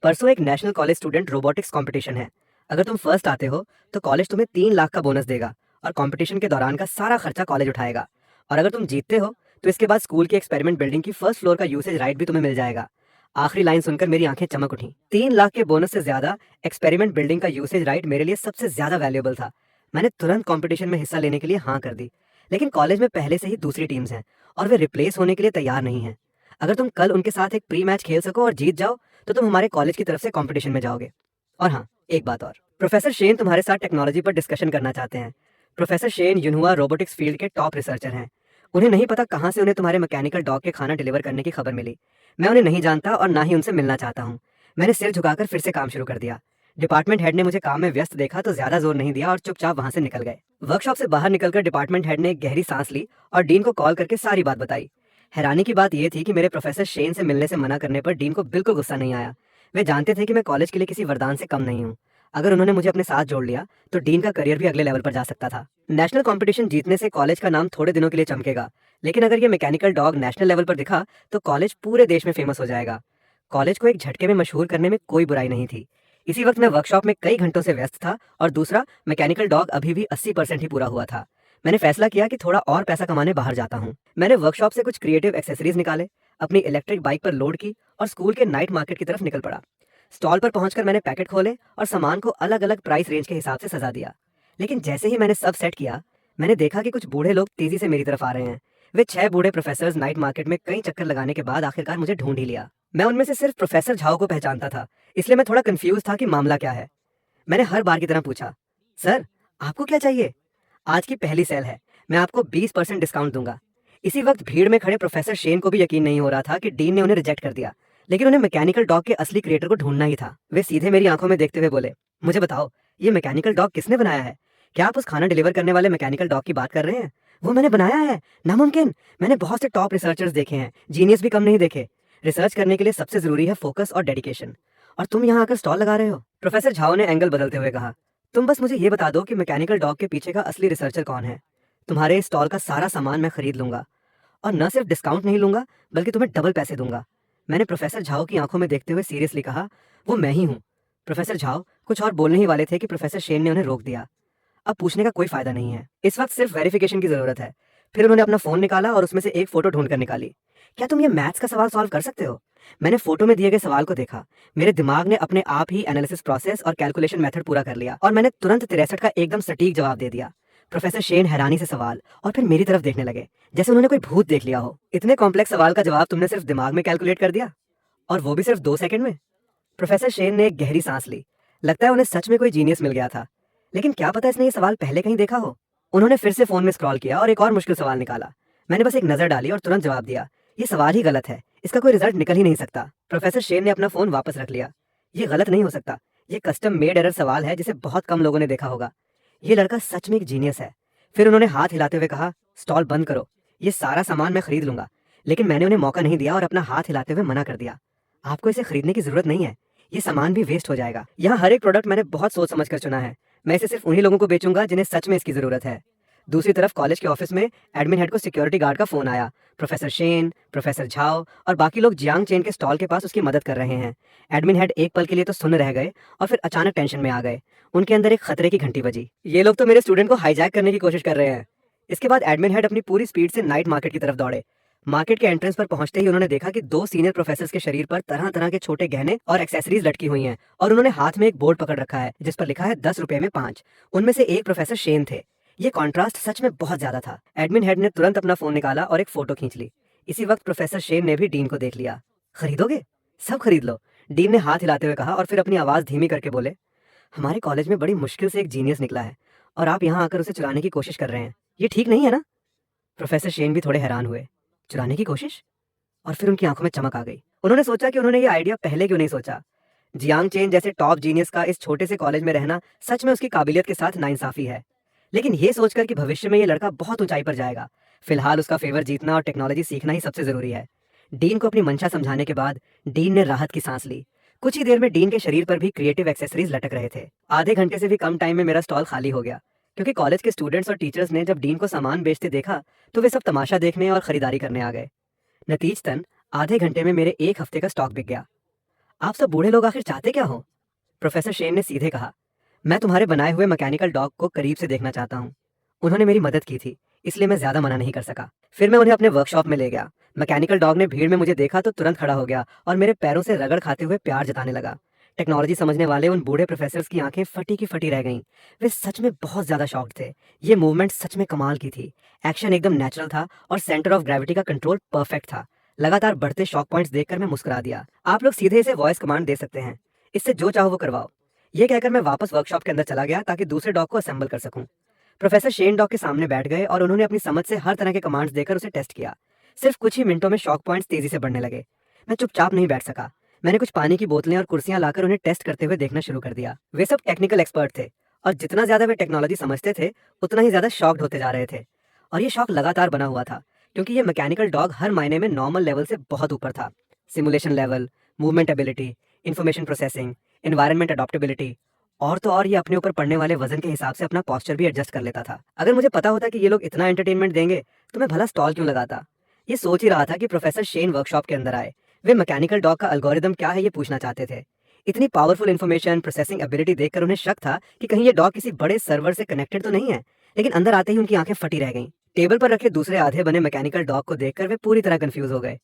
परसों एक national college student robotics competition है। अगर तुम फर्स्ट आते हो तो कॉलेज तुम्हें 3 लाख का बोनस देगा और कंपटीशन के दौरान का सारा खर्चा कॉलेज उठाएगा। और अगर तुम जीतते हो तो इसके बाद स्कूल की एक्सपेरिमेंट बिल्डिंग की फर्स्ट फ्लोर का यूसेज राइट भी तुम्हें मिल जाएगा। आखिरी लाइन सुनकर मेरी आंखें चमक उठी। 3 लाख के बोनस से ज्यादा एक्सपेरिमेंट बिल्डिंग का यूसेज राइट मेरे लिए सबसे ज्यादा वैल्यूएबल था। मैंने तुरंत कंपटीशन में हिस्सा लेने के लिए हाँ कर दी, लेकिन कॉलेज में पहले से ही दूसरी टीम्स हैं और वे रिप्लेस होने के लिए तैयार नहीं हैं। अगर तुम कल उनके साथ एक प्री मैच खेल सको और जीत जाओ तो तुम हमारे कॉलेज की तरफ से कंपटीशन में जाओगे। और हाँ, एक बात और, प्रोफेसर शेन तुम्हारे साथ टेक्नोलॉजी पर डिस्कशन करना चाहते हैं। प्रोफेसर शेन युनहुआ रोबोटिक्स फील्ड के टॉप रिसर्चर हैं। उन्हें नहीं पता कहाँ से उन्हें तुम्हारे मैकेनिकल डॉग के खाना डिलीवर करने की खबर मिली। मैं उन्हें नहीं जानता और ना ही उनसे मिलना चाहता हूँ। मैंने सिर झुकाकर फिर से काम शुरू कर दिया। डिपार्टमेंट हेड ने मुझे काम में व्यस्त देखा तो ज्यादा जोर नहीं दिया और चुपचाप वहां से निकल गए। वर्कशॉप से बाहर निकलकर डिपार्टमेंट हेड ने एक गहरी सांस ली और डीन को कॉल करके सारी बात बताई। हैरानी की बात यह थी कि मेरे प्रोफेसर शेन से मिलने से मना करने पर डीन को बिल्कुल गुस्सा नहीं आया। वे जानते थे कि मैं कॉलेज के लिए किसी वरदान से कम नहीं हूँ। अगर उन्होंने मुझे अपने साथ जोड़ लिया तो डीन का करियर भी अगले लेवल पर जा सकता था। नेशनल कंपटीशन जीतने से कॉलेज का नाम थोड़े दिनों के लिए चमकेगा, लेकिन अगर ये मैकेनिकल डॉग नेशनल लेवल पर दिखा तो कॉलेज पूरे देश में फेमस हो जाएगा। कॉलेज को एक झटके में मशहूर करने में कोई बुराई नहीं थी। इसी वक्त मैं वर्कशॉप में कई घंटों से व्यस्त था और दूसरा मैकेनिकल डॉग अभी भी 80% ही पूरा हुआ था। मैंने फैसला किया कि थोड़ा और पैसा कमाने बाहर जाता हूँ। मैंने वर्कशॉप से कुछ क्रिएटिव एक्सेसरीज निकाले, अपनी इलेक्ट्रिक बाइक पर लोड की और स्कूल के नाइट मार्केट की तरफ निकल पड़ा। स्टॉल पर पहुंचकर मैंने पैकेट खोले और सामान को अलग अलग प्राइस रेंज के हिसाब से सजा दिया। लेकिन जैसे ही मैंने सब सेट किया, मैंने देखा कि कुछ बूढ़े लोग तेजी से मेरी तरफ आ रहे हैं। वे 6 बूढ़े प्रोफेसर्स नाइट मार्केट में कई चक्कर लगाने के बाद आखिरकार मुझे ढूंढ ही लिया। मैं उनमें से सिर्फ प्रोफेसर झाओ को पहचानता था, इसलिए मैं थोड़ा कंफ्यूज था कि मामला क्या है। मैंने हर बार की तरह पूछा, सर आपको क्या चाहिए? आज की पहली सेल है, मैं आपको 20% डिस्काउंट दूंगा। इसी वक्त भीड़ में खड़े प्रोफेसर शेन को भी यकीन नहीं हो रहा था कि डीन ने उन्हें रिजेक्ट कर दिया, लेकिन उन्हें मैकेनिकल डॉग के असली क्रिएटर को ढूंढना ही था। वे सीधे मेरी आंखों में देखते हुए बोले, मुझे बताओ, ये मैकेनिकल डॉग किसने बनाया है? क्या आप उस खाना डिलीवर करने वाले मैकेनिकल डॉग की बात कर रहे हैं? वो मैंने बनाया है, नामुमकिन। मैंने बहुत से टॉप रिसर्चर्स देखे हैं, जीनियस भी कम नहीं देखे। रिसर्च करने के लिए सबसे जरूरी है फोकस और डेडिकेशन, और तुम यहाँ आकर स्टॉल लगा रहे हो। प्रोफेसर झाओ ने एंगल बदलते हुए कहा, तुम बस मुझे ये बता दो कि मैकेनिकल डॉग के पीछे का असली रिसर्चर कौन है। तुम्हारे स्टॉल का सारा सामान मैं खरीद लूंगा और न सिर्फ डिस्काउंट नहीं लूंगा बल्कि तुम्हें डबल पैसे दूंगा। मैंने प्रोफेसर झाओ की आंखों में देखते हुए सीरियसली कहा, वो मैं ही हूँ। प्रोफेसर झाओ कुछ और बोलने ही वाले थे कि प्रोफेसर शेन ने उन्हें रोक दिया। अब पूछने का कोई फायदा नहीं है, इस वक्त सिर्फ वेरिफिकेशन की जरूरत है। फिर उन्होंने अपना फोन निकाला और उसमें से एक फोटो ढूंढकर निकाली। क्या तुम ये मैथ्स का सवाल सॉल्व कर सकते हो? मैंने फोटो में दिए गए सवाल को देखा। मेरे दिमाग ने अपने आप ही एनालिसिस प्रोसेस और कैलकुलेशन मेथड पूरा कर लिया और मैंने तुरंत 63 का एकदम सटीक जवाब दे दिया। प्रोफेसर शेन हैरानी से सवाल और फिर मेरी तरफ देखने लगे, जैसे उन्होंने कोई भूत देख लिया हो। इतने कॉम्प्लेक्स सवाल का जवाब तुमने सिर्फ दिमाग में कैलकुलेट कर दिया, और वो भी सिर्फ 2 सेकंड में? प्रोफेसर शेन ने एक गहरी सांस ली। लगता है उन्हें सच में कोई जीनियस मिल गया था, लेकिन क्या पता इसने ये सवाल पहले कहीं देखा हो। उन्होंने फिर से फोन में स्क्रॉल किया और एक और मुश्किल सवाल निकाला। मैंने बस एक नजर डाली और तुरंत जवाब दिया, ये सवाल ही गलत है, इसका कोई रिजल्ट निकल ही नहीं सकता। प्रोफेसर शेन ने अपना फोन वापस रख लिया। ये गलत नहीं हो सकता, ये कस्टम मेड एरर सवाल है जिसे बहुत कम लोगों ने देखा होगा। ये लड़का सच में एक जीनियस है। फिर उन्होंने हाथ हिलाते हुए कहा, स्टॉल बंद करो, ये सारा सामान मैं खरीद लूंगा। लेकिन मैंने उन्हें मौका नहीं दिया और अपना हाथ हिलाते हुए मना कर दिया, आपको इसे खरीदने की जरूरत नहीं है, ये सामान भी वेस्ट हो जाएगा। यहाँ हर एक प्रोडक्ट मैंने बहुत सोच समझ कर चुना है। मैं इसे सिर्फ उन्हीं लोगों को बेचूंगा जिन्हें सच में इसकी जरूरत है। दूसरी तरफ कॉलेज के ऑफिस में एडमिन हेड को सिक्योरिटी गार्ड का फोन आया। प्रोफेसर शेन, प्रोफेसर झाओ और बाकी लोग जियांग चेन के स्टॉल के पास उसकी मदद कर रहे हैं। एडमिन हेड एक पल के लिए तो सुन रह गए और फिर अचानक टेंशन में आ गए। उनके अंदर एक खतरे की घंटी बजी। ये लोग तो मेरे स्टूडेंट को हाईजैक करने की कोशिश कर रहे हैं। इसके बाद एडमिन हेड अपनी पूरी स्पीड से नाइट मार्केट की तरफ दौड़े। मार्केट के एंट्रेंस पर पहुंचते ही उन्होंने देखा कि 2 सीनियर प्रोफेसर्स के शरीर पर तरह तरह के छोटे गहने और एक्सेसरीज लटकी हुई हैं और उन्होंने हाथ में एक बोर्ड पकड़ रखा है जिस पर लिखा है 10 रुपए में 5। उनमें से एक प्रोफेसर शेन थे। ये कॉन्ट्रास्ट सच में बहुत ज्यादा था। एडमिन हेड ने तुरंत अपना फोन निकाला और एक फोटो खींच ली। इसी वक्त प्रोफेसर शेन ने भी डीन को देख लिया। खरीदोगे? सब खरीद लो, डीन ने हाथ हिलाते हुए कहा और फिर अपनी आवाज धीमी करके बोले, हमारे कॉलेज में बड़ी मुश्किल से एक जीनियस निकला है और आप यहाँ आकर उसे चुराने की कोशिश कर रहे हैं, ये ठीक नहीं है ना? प्रोफेसर शेन भी थोड़े हैरान हुए। चुराने की कोशिश? और फिर उनकी आंखों में चमक आ गई। उन्होंने सोचा कि उन्होंने ये आइडिया पहले क्यों नहीं सोचा। जियांग चेन जैसे टॉप जीनियस का इस छोटे से कॉलेज में रहना सच में उसकी काबिलियत के साथ नाइंसाफी है। लेकिन ये सोचकर कि भविष्य में ये लड़का बहुत ऊंचाई पर जाएगा, फिलहाल उसका फेवर जीतना और टेक्नोलॉजी सीखना ही सबसे जरूरी है। डीन को अपनी मंशा समझाने के बाद डीन ने राहत की सांस ली। कुछ ही देर में डीन के शरीर पर भी क्रिएटिव एक्सेसरीज लटक रहे थे। आधे घंटे से भी कम टाइम में मेरा स्टॉल खाली हो गया, क्योंकि कॉलेज के स्टूडेंट्स और टीचर्स ने जब डीन को सामान बेचते देखा तो वे सब तमाशा देखने और खरीदारी करने आ गए। नतीजतन आधे घंटे में मेरे एक हफ्ते का स्टॉक बिक गया। आप सब बूढ़े लोग आखिर चाहते क्या हो? प्रोफेसर शेन ने सीधे कहा। मैं तुम्हारे बनाए हुए मैकेनिकल डॉग को करीब से देखना चाहता हूँ। उन्होंने मेरी मदद की थी, इसलिए मैं ज्यादा मना नहीं कर सका। फिर मैं उन्हें अपने वर्कशॉप में ले गया। मैकेनिकल डॉग ने भीड़ में मुझे देखा तो तुरंत खड़ा हो गया और मेरे पैरों से रगड़ खाते हुए प्यार जताने लगा। टेक्नोलॉजी समझने वाले उन बूढ़े प्रोफेसर्स की आंखें फटी की फटी रह गईं। वे सच में बहुत ज्यादा शॉक्ड थे। ये मूवमेंट सच में कमाल की थी। एक्शन एकदम नेचुरल था और सेंटर ऑफ ग्रेविटी का कंट्रोल परफेक्ट था। लगातार बढ़ते शॉक पॉइंट्स देखकर मैं मुस्कुरा दिया। आप लोग सीधे इसे वॉइस कमांड दे सकते हैं, इससे जो चाहो वो करवाओ। ये कहकर मैं वापस वर्कशॉप के अंदर चला गया ताकि दूसरे डॉग को असेंबल कर सकूं। प्रोफेसर शेन डॉग के सामने बैठ गए और उन्होंने अपनी समझ से हर तरह के कमांड्स देकर उसे टेस्ट किया। सिर्फ कुछ ही मिनटों में शॉक पॉइंट्स तेजी से बढ़ने लगे। मैं चुपचाप नहीं बैठ सका। मैंने कुछ पानी की बोतलें और कुर्सियां लाकर उन्हें टेस्ट करते हुए देखना शुरू कर दिया। वे सब टेक्निकल एक्सपर्ट थे और जितना ज्यादा वे टेक्नोलॉजी समझते थे उतना ही ज्यादा शॉक्ड होते जा रहे थे। और ये शॉक लगातार बना हुआ था, क्योंकि ये मैकेनिकल डॉग हर मायने में नॉर्मल लेवल से बहुत ऊपर था। Simulation level, movement ability, information processing, environment adaptability, और तो और ये अपने ऊपर पड़ने वाले वजन के हिसाब से अपना पोस्चर भी एडजस्ट कर लेता था। अगर मुझे पता होता कि ये लोग इतना एंटरटेनमेंट देंगे तो मैं भला स्टॉल क्यों लगाता। ये सोच ही रहा था कि प्रोफेसर शेन वर्कशॉप के अंदर आए। वे मैकेनिकल डॉग का एल्गोरिदम क्या है ये पूछना चाहते थे। इतनी पावरफुल इन्फॉर्मेशन प्रोसेसिंग एबिलिटी देखकर उन्हें शक था कि कहीं ये डॉग किसी बड़े सर्वर से कनेक्टेड तो नहीं है। लेकिन अंदर आते ही उनकी आंखें फटी रह गईं। टेबल पर रखे दूसरे आधे बने मैकेनिकल डॉग को देखकर वे पूरी तरह कंफ्यूज हो गए।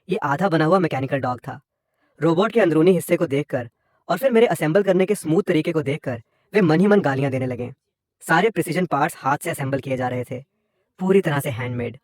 ये आधा बना हुआ मैकेनिकल डॉग था। रोबोट के अंदरूनी हिस्से को देखकर और फिर मेरे असेंबल करने के स्मूथ तरीके को देखकर वे मन ही मन गालियां देने लगे। सारे प्रिसीजन पार्ट्स हाथ से असेंबल किए जा रहे थे, पूरी तरह से हैंडमेड।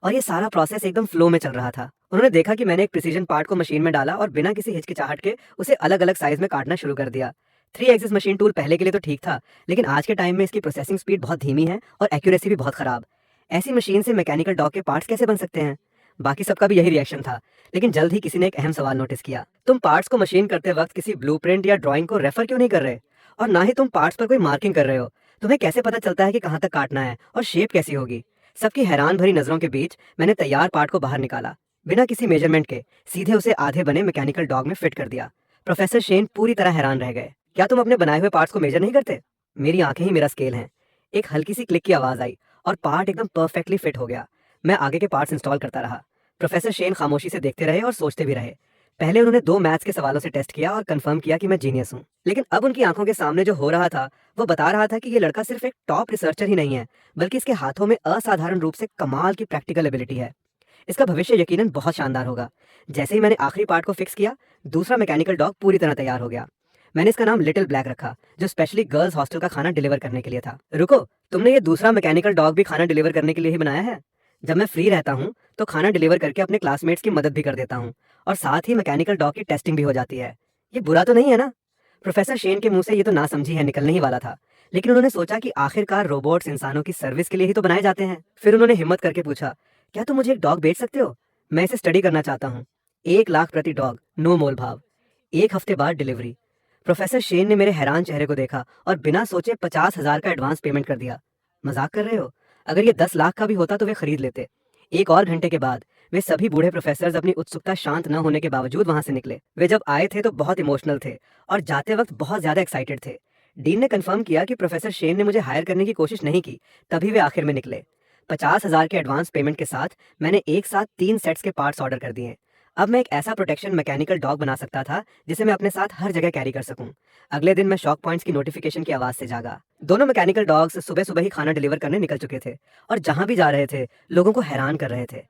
और ये सारा प्रोसेस एकदम फ्लो में चल रहा था। उन्होंने देखा कि मैंने एक प्रिसीजन पार्ट को मशीन में डाला और बिना किसी हिचकिचाहट के उसे अलग अलग साइज में काटना शुरू कर दिया। 3 एक्सिस मशीन टूल पहले के लिए तो ठीक था, लेकिन आज के टाइम में इसकी प्रोसेसिंग स्पीड बहुत धीमी है और एक्यूरेसी भी बहुत खराब। ऐसी मशीन से मैकेनिकल डॉग के पार्ट्स कैसे बन सकते हैं? बाकी सबका भी यही रिएक्शन था, लेकिन जल्द ही किसी ने एक अहम सवाल नोटिस किया। तुम पार्ट्स को मशीन करते वक्त किसी ब्लूप्रिंट या ड्राइंग को रेफर क्यों नहीं कर रहे? और ना ही तुम पार्ट्स पर कोई मार्किंग कर रहे हो। तुम्हें कैसे पता चलता है कि कहाँ तक काटना है और शेप कैसी होगी? सबकी हैरान भरी नजरों के बीच मैंने तैयार पार्ट को बाहर निकाला। बिना किसी मेजरमेंट के सीधे उसे आधे बने मैकेनिकल डॉग में फिट कर दिया। प्रोफेसर शेन पूरी तरह हैरान रह गए। क्या तुम अपने बनाए हुए पार्ट्स को मेजर नहीं करते? मेरी आंखें ही मेरा स्केल हैं। एक हल्की सी क्लिक की आवाज आई और पार्ट एकदम परफेक्टली फिट हो गया। मैं आगे के पार्ट्स इंस्टॉल करता रहा। प्रोफेसर शेन खामोशी से देखते रहे और सोचते भी रहे। पहले उन्होंने 2 मैथ्स के सवालों से टेस्ट किया और कंफर्म किया कि मैं जीनियस हूँ। लेकिन अब उनकी आंखों के सामने जो हो रहा था वो बता रहा था कि ये लड़का सिर्फ एक टॉप रिसर्चर ही नहीं है, बल्कि इसके हाथों में असाधारण रूप से कमाल की प्रैक्टिकल एबिलिटी है। इसका भविष्य यकीनन बहुत शानदार होगा। जैसे ही मैंने आखिरी पार्ट को फिक्स किया, दूसरा मैकेनिकल डॉग पूरी तरह तैयार हो गया। मैंने इसका नाम लिटिल ब्लैक रखा, जो स्पेशली गर्ल्स हॉस्टल का खाना डिलीवर करने के लिए था। रुको, तुमने ये दूसरा मैकेनिकल डॉग भी खाना डिलीवर करने के लिए ही बनाया है? जब मैं फ्री रहता हूँ तो खाना डिलीवर करके अपने क्लासमेट्स की मदद भी कर देता हूँ और साथ ही मैकेनिकल डॉग की टेस्टिंग भी हो जाती है। ये बुरा तो नहीं है ना? प्रोफेसर शेन के मुंह से ये तो ना समझी है निकलने ही वाला था, लेकिन उन्होंने सोचा कि आखिरकार रोबोट्स इंसानों की सर्विस के लिए ही तो बनाए जाते हैं। फिर उन्होंने हिम्मत करके पूछा, क्या तुम मुझे एक डॉग बेच सकते हो? मैं इसे स्टडी करना चाहता हूँ। 1 लाख प्रति डॉग, नो मोल भाव, 1 हफ्ते बाद डिलीवरी। प्रोफेसर शेन ने मेरे हैरान चेहरे को देखा और बिना सोचे 50,000 का एडवांस पेमेंट कर दिया। मजाक कर रहे हो? अगर ये 10 लाख का भी होता तो वे खरीद लेते। 1 और घंटे के बाद वे सभी बूढ़े प्रोफेसर्स अपनी उत्सुकता शांत न होने के बावजूद वहां से निकले। वे जब आए थे तो बहुत इमोशनल थे और जाते वक्त बहुत ज्यादा एक्साइटेड थे। डीन ने कंफर्म किया कि प्रोफेसर शेन ने मुझे हायर करने की कोशिश नहीं की, तभी वे आखिर में निकले। 50,000 के एडवांस पेमेंट के साथ मैंने एक साथ 3 सेट्स के पार्ट्स ऑर्डर कर दिए। अब मैं एक ऐसा प्रोटेक्शन मैकेनिकल डॉग बना सकता था जिसे मैं अपने साथ हर जगह कैरी कर सकूं। अगले दिन मैं शॉक पॉइंट्स की नोटिफिकेशन की आवाज से जागा। दोनों मैकेनिकल डॉग्स सुबह सुबह ही खाना डिलीवर करने निकल चुके थे और जहां भी जा रहे थे लोगों को हैरान कर रहे थे।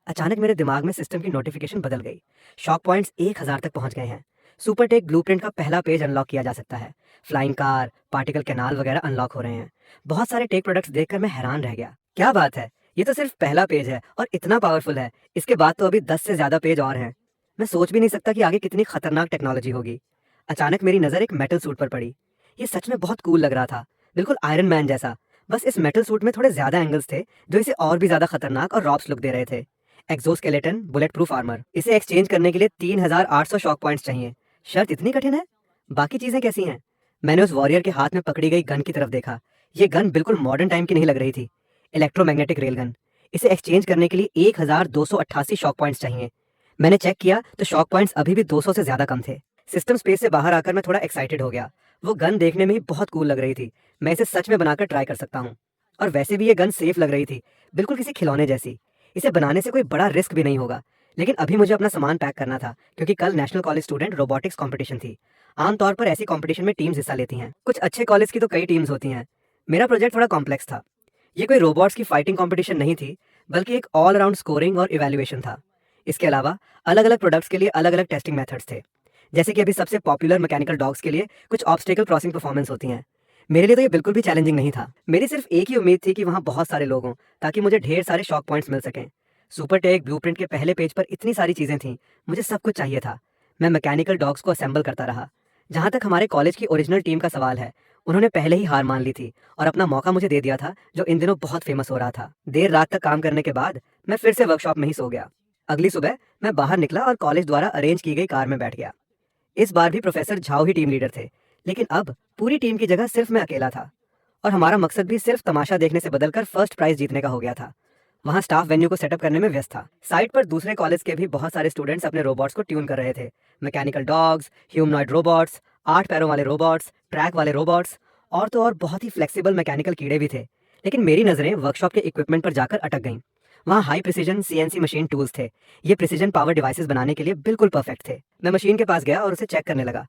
अचानक मेरे दिमाग में सिस्टम की नोटिफिकेशन बदल गई। शॉक पॉइंट्स 1000 तक पहुंच गए हैं। सुपरटेक ब्लूप्रिंट का पहला पेज अनलॉक किया जा सकता है। फ्लाइंग कार, पार्टिकल कैनाल वगैरह अनलॉक हो रहे हैं। बहुत सारे टेक प्रोडक्ट्स देखकर मैं हैरान रह गया। क्या बात है, ये तो सिर्फ पहला पेज है और इतना पावरफुल है। इसके बाद तो अभी 10 से ज्यादा पेज और हैं। मैं सोच भी नहीं सकता कि आगे कितनी खतरनाक टेक्नोलॉजी होगी। अचानक मेरी नजर एक मेटल सूट पर पड़ी। ये सच में बहुत कूल लग रहा था, बिल्कुल आयरन मैन जैसा। बस इस मेटल सूट में थोड़े ज्यादा एंगल्स थे जो इसे और भी ज्यादा खतरनाक और रॉब्स लुक दे रहे थे। Exoskeleton, bullet proof armour. इसे एक्सचेंज करने के लिए 3800 शॉक पॉइंट्स चाहिए। शर्त इतनी कठिन है? बाकी चीजें कैसी हैं? मैंने उस वॉरियर के हाथ में पकड़ी गई गन की तरफ देखा। ये गन बिल्कुल मॉडर्न टाइम की नहीं लग रही थी। Electromagnetic rail gun. इसे एक्सचेंज करने के लिए 1288 शॉक पॉइंट्स चाहिए। मैंने चेक किया तो शॉक पॉइंट्स अभी भी 200 से ज्यादा कम थे। सिस्टम स्पेस से बाहर आकर मैं थोड़ा एक्साइटेड हो गया। वो गन देखने में ही बहुत कूल लग रही थी। मैं इसे सच में बनाकर ट्राई कर सकता हूँ। और वैसे भी ये गन सेफ लग रही थी, बिल्कुल किसी खिलौने जैसी। इसे बनाने से कोई बड़ा रिस्क भी नहीं होगा। लेकिन अभी मुझे अपना सामान पैक करना था, क्योंकि कल national college student robotics competition थी। आमतौर पर ऐसी कंपटीशन में टीम्स हिस्सा लेती हैं। कुछ अच्छे कॉलेज की तो कई टीम्स होती हैं। मेरा प्रोजेक्ट थोड़ा कॉम्प्लेक्स था। ये कोई रोबोट्स की फाइटिंग कंपटीशन नहीं थी, बल्कि एक ऑल अराउंड स्कोरिंग और इवैल्यूएशन था। इसके अलावा अलग अलग प्रोडक्ट्स के लिए अलग अलग टेस्टिंग मेथड्स थे। जैसे कि अभी सबसे पॉपुलर मैकेनिकल डॉग्स के लिए कुछ ऑब्स्टेकल क्रॉसिंग परफॉर्मेंस होती हैं। मेरे लिए तो ये बिल्कुल भी चैलेंजिंग नहीं था। मेरी सिर्फ एक ही उम्मीद थी कि वहाँ बहुत सारे लोग हों, ताकि मुझे ढेर सारे शॉक पॉइंट्स मिल सकें। सुपरटेक ब्लूप्रिंट के पहले पेज पर इतनी सारी चीजें थीं, मुझे सब कुछ चाहिए था। मैं मैकेनिकल डॉग्स को असेंबल करता रहा। जहाँ तक हमारे कॉलेज की ओरिजिनल टीम का सवाल है, उन्होंने पहले ही हार मान ली थी और अपना मौका मुझे दे दिया था, जो इन दिनों बहुत फेमस हो रहा था। देर रात तक काम करने के बाद मैं फिर से वर्कशॉप में ही सो गया। अगली सुबह मैं बाहर निकला और कॉलेज द्वारा अरेंज की गई कार में बैठ गया। इस बार भी प्रोफेसर झाओ ही टीम लीडर थे, लेकिन अब पूरी टीम की जगह सिर्फ मैं अकेला था। और हमारा मकसद भी सिर्फ तमाशा देखने से बदलकर फर्स्ट प्राइज जीतने का हो गया था। वहाँ स्टाफ वेन्यू को सेटअप करने में व्यस्त था। साइट पर दूसरे कॉलेज के भी बहुत सारे स्टूडेंट्स अपने रोबोट्स को ट्यून कर रहे थे। मैकेनिकल डॉग्स, ह्यूमनॉइड रोबोट्स, 8 पैरों वाले रोबोट्स, ट्रैक वाले रोबोट्स, और तो और बहुत ही फ्लेक्सिबल मैकेनिकल कीड़े भी थे। लेकिन मेरी नजरें वर्कशॉप के इक्विपमेंट पर जाकर अटक गईं। वहाँ high precision CNC machine tools थे। ये प्रिसीजन पावर डिवाइसेस बनाने के लिए बिल्कुल परफेक्ट थे। मैं मशीन के पास गया और उसे चेक करने लगा।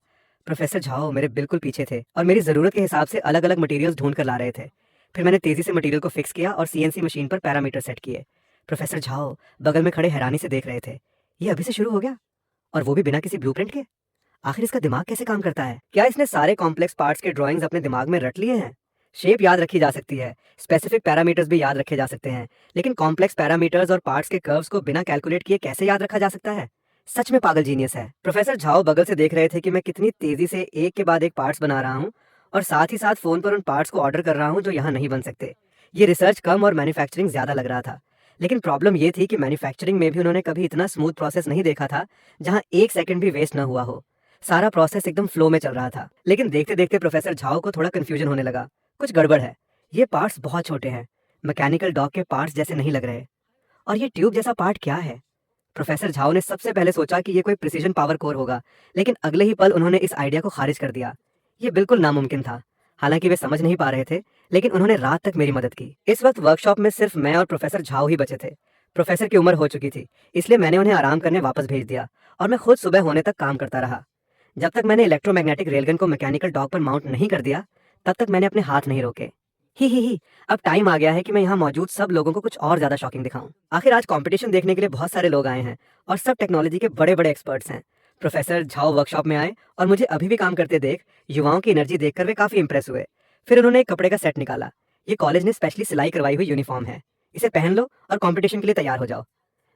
प्रोफेसर झाओ मेरे बिल्कुल पीछे थे और मेरी जरूरत के हिसाब से अलग अलग मटेरियल्स ढूंढ कर ला रहे थे। फिर मैंने तेजी से मटेरियल को फिक्स किया और सीएनसी मशीन पर पैरामीटर सेट किए। प्रोफेसर झाओ बगल में खड़े हैरानी से देख रहे थे। ये अभी से शुरू हो गया, और वो भी बिना किसी ब्लूप्रिंट के। आखिर इसका दिमाग कैसे काम करता है? क्या इसने सारे कॉम्प्लेक्स पार्ट्स के ड्राइंग्स अपने दिमाग में रट लिए हैं? शेप याद रखी जा सकती है, स्पेसिफिक पैरामीटर्स भी याद रखे जा सकते हैं, लेकिन कॉम्प्लेक्स पैरामीटर्स और पार्ट्स के कर्व्स को बिना कैलकुलेट किए कैसे याद रखा जा सकता है? सच में पागल जीनियस है। प्रोफेसर झाओ बगल से देख रहे थे कि मैं कितनी तेजी से एक के बाद एक पार्ट्स बना रहा हूँ, और साथ ही साथ फोन पर उन पार्ट्स को ऑर्डर कर रहा हूँ जो यहाँ नहीं बन सकते। ये रिसर्च कम और मैन्युफैक्चरिंग ज्यादा लग रहा था। लेकिन प्रॉब्लम ये थी कि मैन्युफैक्चरिंग में भी उन्होंने कभी इतना स्मूथ प्रोसेस नहीं देखा था, जहाँ एक सेकंड भी वेस्ट न हुआ हो। सारा प्रोसेस एकदम फ्लो में चल रहा था। लेकिन देखते देखते प्रोफेसर झाओ को थोड़ा कंफ्यूजन होने लगा। कुछ गड़बड़ है। ये पार्ट्स बहुत छोटे हैं, मैकेनिकल डॉग के पार्ट्स जैसे नहीं लग रहे। और ये ट्यूब जैसा पार्ट क्या है? प्रोफेसर झाओ ने सबसे पहले सोचा कि ये कोई प्रिसीजन पावर कोर होगा, लेकिन अगले ही पल उन्होंने इस आइडिया को खारिज कर दिया। ये बिल्कुल नामुमकिन था। हालांकि वे समझ नहीं पा रहे थे, लेकिन उन्होंने रात तक मेरी मदद की। इस वक्त वर्कशॉप में सिर्फ मैं और प्रोफेसर झाओ ही बचे थे। प्रोफेसर की उम्र हो चुकी थी, इसलिए मैंने उन्हें आराम करने वापस भेज दिया और मैं खुद सुबह होने तक काम करता रहा। जब तक मैंने इलेक्ट्रोमैग्नेटिक रेलगन को मैकेनिकल डॉग पर माउंट नहीं कर दिया, तब तक मैंने अपने हाथ नहीं रोके। ही, अब टाइम आ गया है कि मैं यहाँ मौजूद सब लोगों को कुछ और ज्यादा शॉकिंग दिखाऊं। आखिर आज कंपटीशन देखने के लिए बहुत सारे लोग आए हैं और सब टेक्नोलॉजी के बड़े बड़े एक्सपर्ट्स हैं। प्रोफेसर झाओ वर्कशॉप में आए और मुझे अभी भी काम करते देख युवाओं की एनर्जी देखकर वे काफी इंप्रेस हुए। फिर उन्होंने एक कपड़े का सेट निकाला। ये कॉलेज ने स्पेशली सिलाई करवाई हुई यूनिफॉर्म है, इसे पहन लो और कॉम्पिटिशन के लिए तैयार हो जाओ।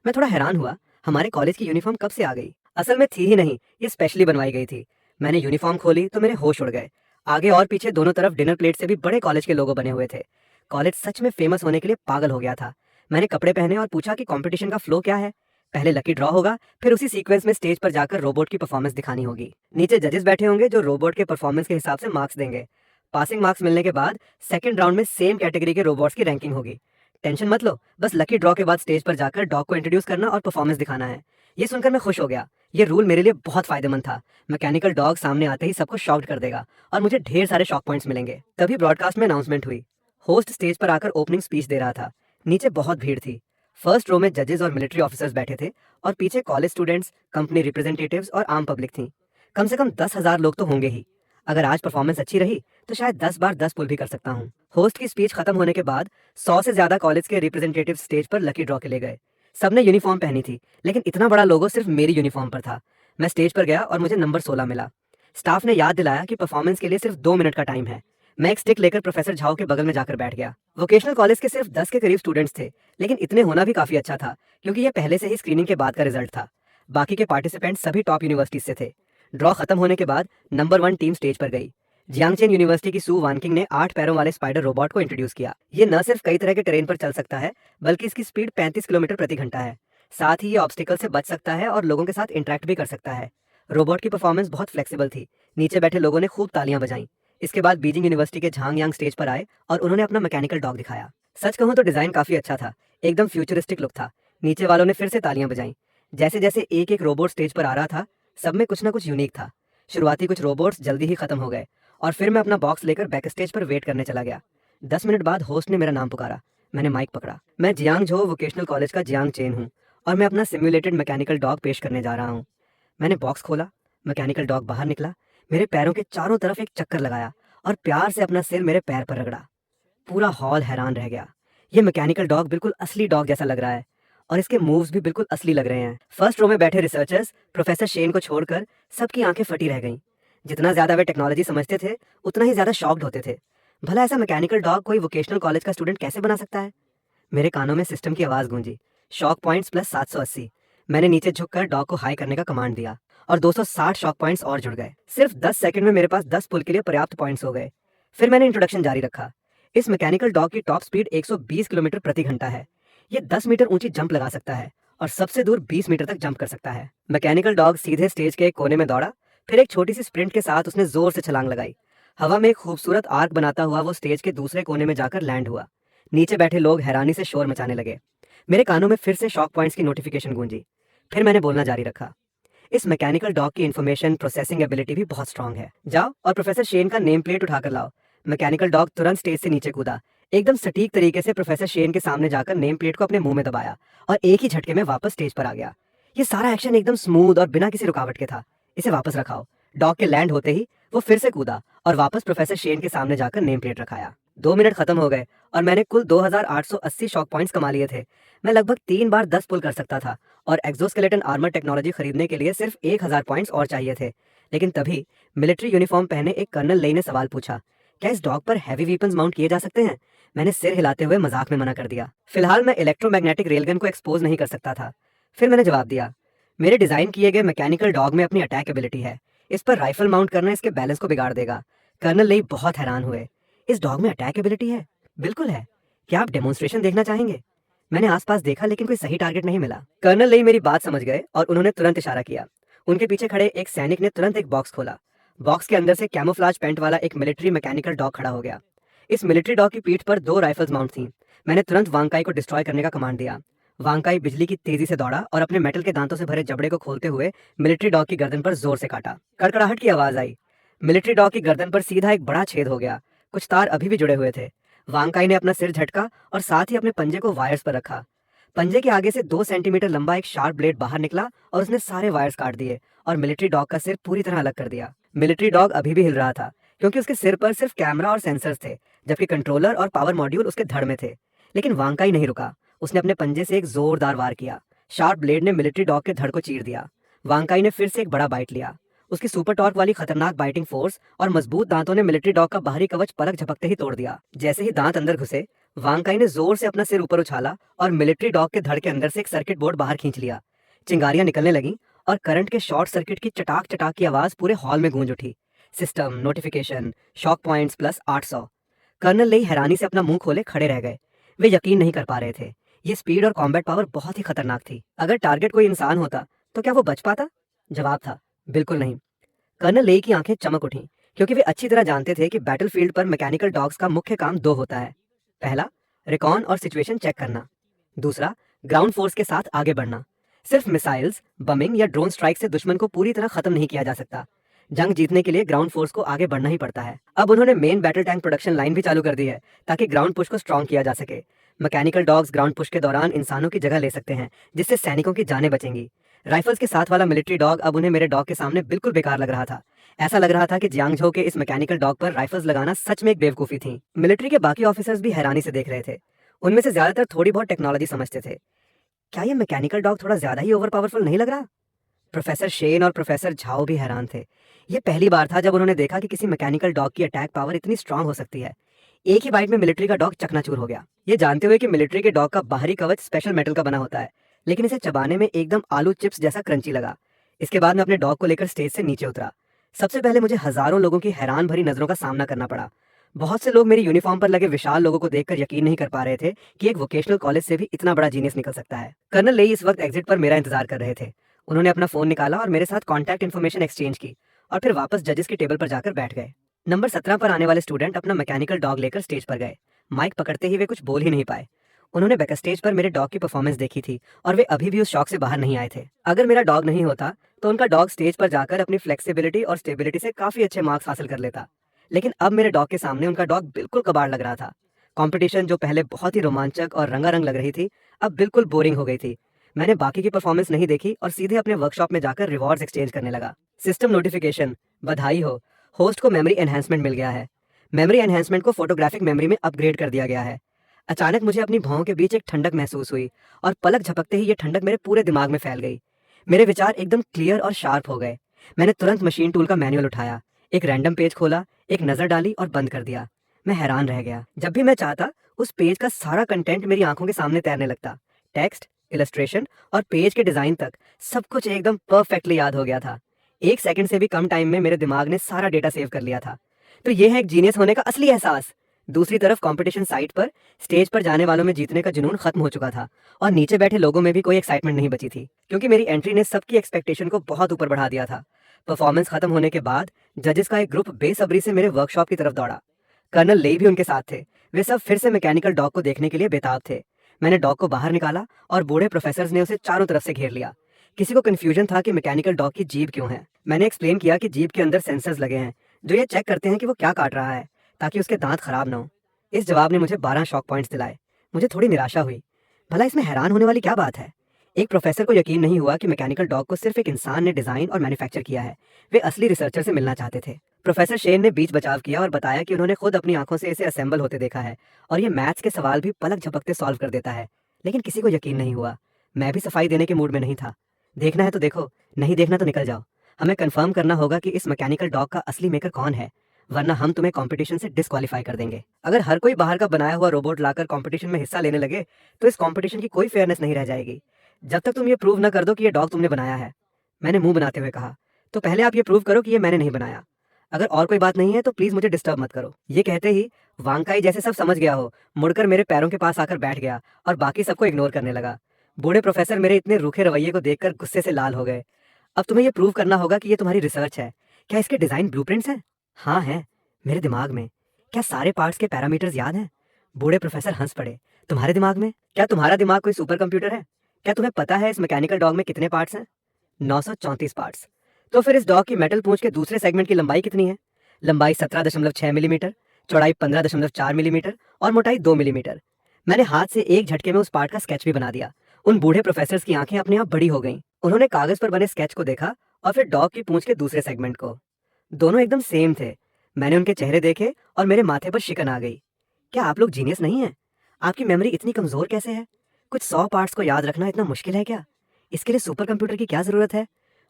मैं थोड़ा हैरान हुआ, हमारे कॉलेज की यूनिफॉर्म कब से आ गई? असल में थी ही नहीं, ये स्पेशली बनवाई गई थी। मैंने यूनिफॉर्म खोली तो मेरे होश उड़ गए। आगे और पीछे दोनों तरफ डिनर प्लेट से भी बड़े कॉलेज के लोगो बने हुए थे। कॉलेज सच में फेमस होने के लिए पागल हो गया था। मैंने कपड़े पहने और पूछा कि कंपटीशन का फ्लो क्या है। पहले लकी ड्रॉ होगा, फिर उसी सीक्वेंस में स्टेज पर जाकर रोबोट की परफॉर्मेंस दिखानी होगी। नीचे जजेस बैठे होंगे जो रोबोट के परफॉर्मेंस के हिसाब से मार्क्स देंगे। पासिंग मार्क्स मिलने के बाद सेकंड राउंड में सेम कैटेगरी के रोबोट्स की रैंकिंग होगी। टेंशन मत लो, बस लकी ड्रॉ के बाद स्टेज पर जाकर डॉग को इंट्रोड्यूस करना और परफॉर्मेंस दिखाना है। ये सुनकर मैं खुश हो गया। ये रूल मेरे लिए बहुत फायदेमंद था। मैकेनिकल डॉग सामने आते ही सबको शॉक्ड कर देगा और मुझे ढेर सारे शॉक पॉइंट्स मिलेंगे। तभी ब्रॉडकास्ट में अनाउंसमेंट हुई। होस्ट स्टेज पर आकर ओपनिंग स्पीच दे रहा था। नीचे बहुत भीड़ थी। फर्स्ट रो में जजेस और मिलिट्री ऑफिसर्स बैठे थे और पीछे कॉलेज स्टूडेंट्स, कंपनी रिप्रेजेंटेटिव्स और आम पब्लिक थी। कम से कम 10,000 लोग तो होंगे ही। अगर आज परफॉर्मेंस अच्छी रही तो शायद 10 बार 10 पुल भी कर सकता हूँ। होस्ट की स्पीच खत्म होने के बाद 100 से ज्यादा कॉलेज के रिप्रेजेंटेटिव स्टेज पर लकी ड्रॉ के लिए गए। सबने यूनिफॉर्म पहनी थी, लेकिन इतना बड़ा लोगो सिर्फ मेरी यूनिफॉर्म पर था। मैं स्टेज पर गया और मुझे नंबर 16 मिला। स्टाफ ने याद दिलाया कि परफॉर्मेंस के लिए सिर्फ 2 मिनट का टाइम है। मैं एक स्टिक लेकर प्रोफेसर झाओ के बगल में जाकर बैठ गया। वोकेशनल कॉलेज के सिर्फ 10 के करीब स्टूडेंट्स थे, लेकिन इतने होना भी काफी अच्छा था, क्योंकि ये पहले से ही स्क्रीनिंग के बाद का रिजल्ट था। बाकी के पार्टिसिपेंट सभी टॉप यूनिवर्सिटीज से थे। ड्रॉ खत्म होने के बाद नंबर 1 टीम स्टेज पर गई। जियांगचेन यूनिवर्सिटी की सू वानकिंग ने 8 पैरों वाले स्पाइडर रोबोट को इंट्रोड्यूस किया। ये न सिर्फ कई तरह के टेरेन पर चल सकता है, बल्कि इसकी स्पीड 35 किलोमीटर प्रति घंटा है। साथ ही ये ऑब्स्टिकल से बच सकता है और लोगों के साथ इंटरेक्ट भी कर सकता है। रोबोट की परफॉर्मेंस बहुत फ्लेक्सिबल थी। नीचे बैठे लोगों ने खूब तालियां बजाईं। इसके बाद बीजिंग यूनिवर्सिटी के झांग यांग स्टेज पर आए और उन्होंने अपना मैकेनिकल डॉग दिखाया। सच कहूं तो डिजाइन काफी अच्छा था, एकदम फ्यूचरिस्टिक लुक था। नीचे वालों ने फिर से तालियां बजाईं। जैसे जैसे एक एक रोबोट स्टेज पर आ रहा था, सब में कुछ ना कुछ यूनिक था। शुरुआती कुछ रोबोट्स जल्दी ही खत्म हो गए और फिर मैं अपना बॉक्स लेकर बैक स्टेज पर वेट करने चला गया। 10 मिनट बाद होस्ट ने मेरा नाम पुकारा। मैंने माइक पकड़ा। मैं जियांग झो वोकेशनल कॉलेज का जियांग चेन हूँ और मैं अपना सिम्युलेटेड मैकेनिकल डॉग पेश करने जा रहा हूँ। मैंने बॉक्स खोला, मैकेनिकल डॉग बाहर निकला, मेरे पैरों के चारों तरफ एक चक्कर लगाया और प्यार से अपना सिर मेरे पैर पर रगड़ा। पूरा हॉल हैरान रह गया। ये मैकेनिकल डॉग बिल्कुल असली डॉग जैसा लग रहा है और इसके मूव्स भी बिल्कुल असली लग रहे हैं। फर्स्ट रो में बैठे रिसर्चर्स प्रोफेसर शेन को छोड़कर सबकी आंखें फटी रह गईं। जितना ज्यादा वे टेक्नोलॉजी समझते थे उतना ही ज्यादा शॉक्ड होते थे। भला ऐसा मैकेनिकल डॉग कोई वोकेशनल कॉलेज का स्टूडेंट कैसे बना सकता है? मेरे कानों में सिस्टम की आवाज गूंजी, शॉक पॉइंट्स प्लस 780। मैंने नीचे झुककर डॉग को हाई करने का कमांड दिया और 260 शॉक पॉइंट्स और जुड़ गए। सिर्फ 10 सेकंड में मेरे पास 10 पुल के लिए पर्याप्त पॉइंट्स हो गए। फिर मैंने इंट्रोडक्शन जारी रखा। इस मैकेनिकल डॉग की टॉप स्पीड 120 किलोमीटर प्रति घंटा है। ये 10 मीटर ऊंची जंप लगा सकता है और सबसे दूर 20 मीटर तक जंप कर सकता है। मैकेनिकल डॉग सीधे स्टेज के एक कोने में दौड़ा, फिर एक छोटी सी स्प्रिंट के साथ उसने जोर से छलांग लगाई। हवा में एक खूबसूरत आर्क बनाता हुआ वो स्टेज के दूसरे कोने में जाकर लैंड हुआ। नीचे बैठे लोग हैरानी से शोर मचाने लगे। मेरे कानों में फिर से शॉक पॉइंट्स की नोटिफिकेशन गूंजी। फिर मैंने बोलना जारी रखा। इस मैकेनिकल डॉग की इन्फॉर्मेशन प्रोसेसिंग एबिलिटी भी बहुत स्ट्रांग है। जाओ और प्रोफेसर शेन का नेम प्लेट उठाकर लाओ। मैकेनिकल डॉग तुरंत स्टेज से नीचे कूदा, एकदम सटीक तरीके से प्रोफेसर शेन के सामने जाकर नेम प्लेट को अपने मुंह में दबाया और एक ही झटके में वापस स्टेज पर आ गया। ये सारा एक्शन एकदम स्मूथ और बिना किसी रुकावट के था। इसे वापस रखाओ। डॉग के लैंड होते ही वो फिर से कूदा और वापस प्रोफेसर शेन के सामने जाकर नेम प्लेट रखाया। 2 मिनट खत्म हो गए और मैंने कुल 2880 शॉक पॉइंट्स कमा लिए थे। मैं लगभग 3 बार 10 पुल कर सकता था और एक्सोस्केलेटन आर्मर टेक्नोलॉजी खरीदने के लिए सिर्फ 1000 पॉइंट्स और चाहिए थे। लेकिन तभी मिलिट्री यूनिफॉर्म पहने एक कर्नल लेई ने सवाल पूछा, क्या इस डॉग पर हैवी वीपन्स माउंट किए जा सकते हैं? मैंने सिर हिलाते हुए मजाक में मना कर दिया। फिलहाल मैं इलेक्ट्रोमैग्नेटिक रेलगन को एक्सपोज नहीं कर सकता था। फिर मैंने जवाब दिया, मेरे डिजाइन किए गए मैकेनिकल डॉग में अपनी अटैक एबिलिटी है। इस पर राइफल माउंट करना इसके बैलेंस को बिगाड़ देगा। कर्नल लेई बहुत हैरान हुए। इस डॉग में अटैक एबिलिटी है? बिल्कुल है। क्या आप डेमोन्स्ट्रेशन देखना चाहेंगे? मैंने आसपास देखा लेकिन कोई सही टारगेट नहीं मिला। कर्नल लेई मेरी बात समझ गए और उन्होंने तुरंत इशारा किया। उनके पीछे खड़े एक सैनिक ने तुरंत एक बॉक्स खोला। बॉक्स के अंदर से कैमोफ्लाज पेंट वाला एक मिलिट्री मैकेनिकल डॉग खड़ा हो गया। इस मिलिट्री डॉग की पीठ पर 2 राइफल्स माउंट थी। मैंने तुरंत वांकाई को डिस्ट्रॉय करने का कमांड दिया। वांकाई बिजली की तेजी से दौड़ा और अपने मेटल के दांतों से भरे जबड़े को खोलते हुए मिलिट्री डॉग की गर्दन पर जोर से काटा। कड़कड़ाहट की आवाज आई। मिलिट्री डॉग की गर्दन पर सीधा एक बड़ा छेद हो गया। कुछ तार अभी भी जुड़े हुए थे। वांकाई ने अपना सिर झटका और साथ ही अपने पंजे को वायर्स पर रखा। पंजे के आगे से 2 सेंटीमीटर लंबा एक शार्प ब्लेड बाहर निकला और उसने सारे वायर्स काट दिए और मिलिट्री डॉग का सिर पूरी तरह अलग कर दिया। मिलिट्री डॉग अभी भी हिल रहा था क्योंकि उसके सिर पर सिर्फ कैमरा और सेंसर्स थे, जबकि कंट्रोलर और पावर मॉड्यूल उसके धड़ में थे। लेकिन वांकाई नहीं रुका। उसने अपने पंजे से एक जोरदार वार किया। शार्प ब्लेड ने मिलिट्री डॉग के धड़ को चीर दिया। वांकाई ने फिर से एक बड़ा बाइट लिया। उसकी सुपर टॉर्क वाली खतरनाक बाइटिंग फोर्स और मजबूत दांतों ने मिलिट्री डॉग का बाहरी कवच पलक झपकते ही तोड़ दिया। जैसे ही दांत अंदर घुसे, वांकाई ने जोर से अपना सिर ऊपर उछाला और मिलिट्री डॉग के धड़ के अंदर से एक सर्किट बोर्ड बाहर खींच लिया। चिंगारियां निकलने लगीं और करंट के शॉर्ट सर्किट की चटाक चटाक की आवाज पूरे हॉल में गूंज उठी। System, notification, shock points plus 800। Colonel Lei हैरानी से अपना मुंह खोले खड़े रह गए। वे यकीन नहीं कर पा रहे थे। ये स्पीड और कॉम्बैट पावर बहुत ही खतरनाक थी। अगर टारगेट कोई इंसान होता तो क्या वो बच पाता? जवाब था, बिल्कुल नहीं। कर्नल लेई की आंखें चमक उठीं क्योंकि वे अच्छी तरह जानते थे कि बैटलफील्ड पर मैकेनिकल डॉग्स का मुख्य काम 2 होता है। पहला, रिकॉन और सिचुएशन चेक करना। दूसरा, ग्राउंड फोर्स के साथ आगे बढ़ना। सिर्फ मिसाइल्स, बमिंग या ड्रोन स्ट्राइक से दुश्मन को पूरी तरह खत्म नहीं किया जा सकता। जंग जीतने के लिए ग्राउंड फोर्स को आगे बढ़ना ही पड़ता है। अब उन्होंने main battle tank production line भी चालू कर दी है ताकि ग्राउंड पुश को स्ट्रॉन्ग किया जा सके। मैकेनिकल डॉग्स ग्राउंड पुश के दौरान इंसानों की जगह ले सकते हैं, जिससे सैनिकों की जानें बचेंगी। राइफल्स के साथ वाला मिलिट्री डॉग अब उन्हें मेरे डॉग के सामने बिल्कुल बेकार लग रहा था। ऐसा लग रहा था कि जियांगझो के इस मैकेनिकल डॉग पर राइफल्स लगाना सच में एक बेवकूफी थी। मिलिट्री के बाकी ऑफिसर्स भी हैरानी से देख रहे थे। उनमें से ज्यादातर थोड़ी बहुत टेक्नोलॉजी समझते थे। क्या ये मैकेनिकल डॉग थोड़ा ज्यादा ही ओवर पावरफुल नहीं लग रहा? प्रोफेसर शेन और प्रोफेसर झाओ भी हैरान थे। ये पहली बार था जब उन्होंने देखा कि किसी मैकेनिकल डॉग की अटैक पावर इतनी स्ट्रांग हो सकती है। एक ही बाइट में मिलिट्री का डॉग चकनाचूर हो गया। ये जानते हुए कि मिलिट्री के डॉग का बाहरी कवच स्पेशल मेटल का बना होता है, लेकिन इसे चबाने में एकदम आलू चिप्स जैसा क्रंची लगा। इसके बाद मैं अपने डॉग को लेकर स्टेज से नीचे उतरा। सबसे पहले मुझे हजारों लोगों की हैरान भरी नजरों का सामना करना पड़ा। बहुत से लोग मेरी यूनिफॉर्म पर लगे विशाल लोगों को देखकर यकीन नहीं कर पा रहे थे कि एक वोकेशनल कॉलेज से भी इतना बड़ा जीनियस निकल सकता है। कर्नल लेई इस वक्त एग्जिट पर मेरा इंतजार कर रहे थे। उन्होंने अपना फोन निकाला और मेरे साथ कॉन्टैक्ट इन्फॉर्मेशन एक्सचेंज की और फिर वापस जजेस की टेबल पर जाकर बैठ गए। नंबर 17 पर आने वाले स्टूडेंट अपना मैकेनिकल डॉग लेकर स्टेज पर गए। माइक पकड़ते ही वे कुछ बोल ही नहीं पाए। उन्होंने बैक स्टेज पर मेरे डॉग की परफॉर्मेंस देखी थी और वे अभी भी उस शौक से बाहर नहीं आए थे। अगर मेरा डॉग नहीं होता तो उनका डॉग स्टेज पर जाकर अपनी फ्लेक्सिबिलिटी और स्टेबिलिटी से काफी अच्छे मार्क्स हासिल कर लेता। लेकिन अब मेरे डॉग के सामने उनका डॉग बिल्कुल कबाड़ लग रहा था। कंपटीशन जो पहले बहुत ही रोमांचक और रंगारंग लग रही थी, अब बिल्कुल बोरिंग हो गई थी। मैंने बाकी की परफॉर्मेंस नहीं देखी और सीधे अपने वर्कशॉप में जाकर रिवॉर्ड्स एक्सचेंज करने लगा। सिस्टम नोटिफिकेशन, बधाई हो, होस्ट को मेमोरी एनहांसमेंट मिल गया है। मेमोरी एनहांसमेंट को फोटोग्राफिक मेमोरी में अपग्रेड कर दिया गया है। अचानक मुझे अपनी भौं के बीच एक ठंडक महसूस हुई और पलक झपकते ही ये ठंडक मेरे पूरे दिमाग में फैल गई। मेरे विचार एकदम क्लियर और शार्प हो गए। मैंने तुरंत मशीन टूल का मैनुअल उठाया, एक रैंडम पेज खोला, एक नजर डाली और बंद कर दिया। मैं हैरान रह गया। जब भी मैं चाहता उस पेज का सारा कंटेंट मेरी आंखों के सामने तैरने लगता। टेक्स्ट, इलस्ट्रेशन और पेज के डिजाइन तक सब कुछ एकदम परफेक्टली याद हो गया था। 1 सेकंड से भी कम टाइम में मेरे दिमाग ने सारा डेटा सेव कर लिया था। तो ये है एक जीनियस होने का असली एहसास। दूसरी तरफ कंपटीशन साइट पर स्टेज पर जाने वालों में जीतने का जुनून खत्म हो चुका था और नीचे बैठे लोगों में भी कोई एक्साइटमेंट नहीं बची थी, क्योंकि मेरी एंट्री ने सबकी एक्सपेक्टेशन को बहुत ऊपर बढ़ा दिया था। परफॉर्मेंस खत्म होने के बाद जजेस का एक ग्रुप बेसब्री से मेरे वर्कशॉप की तरफ दौड़ा। कर्नल ले भी उनके साथ थे। वे सब फिर से मैकेनिकल डॉग को देखने के लिए बेताब थे। मैंने डॉग को बाहर निकाला और बूढ़े प्रोफेसर ने उसे चारों तरफ से घेर लिया। किसी को कंफ्यूजन था कि मैकेनिकल डॉग की जीभ क्यों है। मैंने एक्सप्लेन किया कि जीभ के अंदर सेंसर्स लगे हैं जो ये चेक करते हैं कि वो क्या काट रहा है, ताकि उसके दांत खराब ना हो। इस जवाब ने मुझे 12 शॉक पॉइंट्स दिलाए। मुझे थोड़ी निराशा हुई। भला इसमें हैरान होने वाली क्या बात है? एक प्रोफेसर को यकीन नहीं हुआ कि मैकेनिकल डॉग को सिर्फ एक इंसान ने डिजाइन और मैन्युफैक्चर किया है। वे असली रिसर्चर से मिलना चाहते थे। प्रोफेसर शेन ने बीच बचाव किया और बताया कि उन्होंने खुद अपनी आंखों से इसे असेंबल होते देखा है और ये मैथ्स के सवाल भी पलक झपकते सॉल्व कर देता है। लेकिन किसी को यकीन नहीं हुआ। मैं भी सफाई देने के मूड में नहीं था। देखना है तो देखो, नहीं देखना तो निकल जाओ। हमें कंफर्म करना होगा कि इस मैकेनिकल डॉग का असली मेकर कौन है, वरना हम तुम्हें कंपटीशन से डिस्क्वालीफाई कर देंगे। अगर हर कोई बाहर का बनाया हुआ रोबोट लाकर कंपटीशन में हिस्सा लेने लगे तो इस कंपटीशन की कोई फेयरनेस नहीं रह जाएगी, जब तक तुम ये प्रूव न कर दो कि ये डॉग तुमने बनाया है। मैंने मुंह बनाते हुए कहा, तो पहले आप ये प्रूव करो कि ये मैंने नहीं बनाया। अगर और कोई बात नहीं है तो प्लीज मुझे डिस्टर्ब मत करो। ये कहते ही वांकाई जैसे सब समझ गया हो मुड़कर मेरे पैरों के पास आकर बैठ गया और बाकी सबको इग्नोर करने लगा। बूढ़े प्रोफेसर मेरे इतने रूखे रवैये को देखकर गुस्से से लाल हो गए। अब तुम्हें ये प्रूव करना होगा कि ये तुम्हारी रिसर्च है। क्या इसके डिजाइन ब्लूप्रिंट्स हैं? हाँ है, मेरे दिमाग में। क्या सारे पार्ट्स के पैरामीटर्स याद हैं? बूढ़े प्रोफेसर हंस पड़े। तुम्हारे दिमाग में? क्या तुम्हारा दिमाग कोई सुपर कंप्यूटर है? क्या तुम्हें पता है इस मैकेनिकल डॉग में कितने पार्ट्स हैं? 934 पार्ट्स। तो फिर इस डॉग की मेटल पूंछ के दूसरे सेगमेंट की लंबाई कितनी है? लंबाई 17.6 मिलीमीटर, चौड़ाई 15.4 मिलीमीटर और मोटाई 2 मिलीमीटर। मैंने हाथ से एक झटके में उस पार्ट का स्केच भी बना दिया। उन बूढ़े प्रोफेसर्स की आंखें अपने आप बड़ी हो गईं। उन्होंने कागज पर बने स्केच को देखा और फिर डॉग की पूंछ के दूसरे सेगमेंट को। दोनों एकदम सेम थे। मैंने उनके चेहरे देखे और मेरे माथे पर शिकन आ गई। क्या आप लोग जीनियस नहीं हैं? आपकी मेमोरी इतनी कमजोर कैसे है? कुछ 100 पार्ट्स को याद रखना इतना मुश्किल है क्या? इसके लिए सुपर कंप्यूटर की क्या जरूरत है?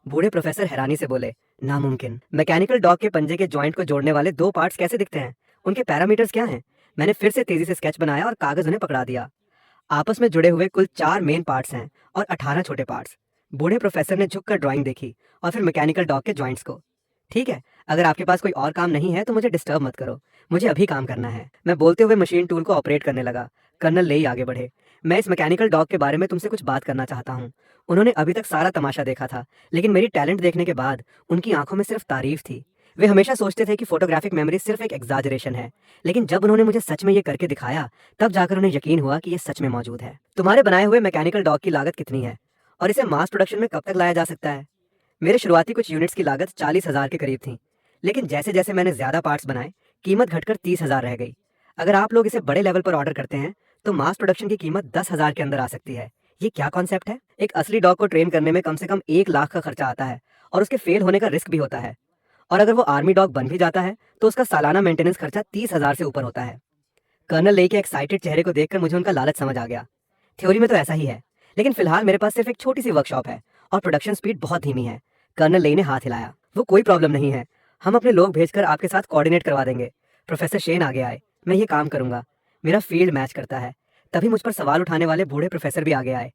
बूढ़े प्रोफेसर हैरानी से बोले, नामुमकिन। मैकेनिकल डॉग के पंजे के जॉइंट को जोड़ने वाले 2 पार्ट्स कैसे दिखते हैं? उनके पैरामीटर्स क्या हैं? मैंने फिर से तेजी से स्केच बनाया और कागज उन्हें पकड़ा दिया। आपस में जुड़े हुए कुल 4 मेन पार्ट्स हैं और 18 छोटे पार्ट्स। बूढ़े प्रोफेसर ने झुककर ड्राइंग देखी और फिर मैकेनिकल डॉग के जॉइंट्स को। ठीक है, अगर आपके पास कोई और काम नहीं है तो मुझे डिस्टर्ब मत करो, मुझे अभी काम करना है। मैं बोलते हुए मशीन टूल को ऑपरेट करने लगा। कर्नल ले आगे बढ़े। मैं इस मैकेनिकल डॉग के बारे में तुमसे कुछ बात करना चाहता हूँ। उन्होंने अभी तक सारा तमाशा देखा था, लेकिन मेरी टैलेंट देखने के बाद उनकी आंखों में सिर्फ तारीफ थी। वे हमेशा सोचते थे कि फोटोग्राफिक मेमोरी सिर्फ एक एग्जाजरेशन है, लेकिन जब उन्होंने मुझे सच में ये करके दिखाया तब जाकर उन्हें यकीन हुआ कि ये सच में मौजूद है। तुम्हारे बनाए हुए मैकेनिकल डॉग की लागत कितनी है और इसे मास प्रोडक्शन में कब तक लाया जा सकता है? मेरे शुरुआती कुछ यूनिट्स की लागत 40,000 के करीब थी, लेकिन जैसे जैसे मैंने ज्यादा पार्ट्स बनाए कीमत घटकर 30,000 रह गई। अगर आप लोग इसे बड़े लेवल पर ऑर्डर करते हैं तो मास प्रोडक्शन की कीमत 10,000 के अंदर आ सकती है। ये क्या कॉन्सेप्ट है? एक असली डॉग को ट्रेन करने में कम से कम 1 लाख का खर्चा आता है और उसके फेल होने का रिस्क भी होता है। और अगर वो आर्मी डॉग बन भी जाता है तो उसका सालाना मेंटेनेंस खर्चा 30,000 से ऊपर होता है। कर्नल ले के एक्साइटेड चेहरे को देखकर मुझे उनका लालच समझ आ गया। थ्योरी में तो ऐसा ही है, लेकिन फिलहाल मेरे पास सिर्फ एक छोटी सी वर्कशॉप है और प्रोडक्शन स्पीड बहुत धीमी है। कर्नल ले ने हाथ हिलाया। वो कोई प्रॉब्लम नहीं है, हम अपने लोग भेजकर आपके साथ कोऑर्डिनेट करवा देंगे। प्रोफेसर शेन आगे आए। मैं ये काम करूंगा, मेरा फील्ड मैच करता है। तभी मुझ पर सवाल उठाने वाले बूढ़े प्रोफेसर भी आगे आए।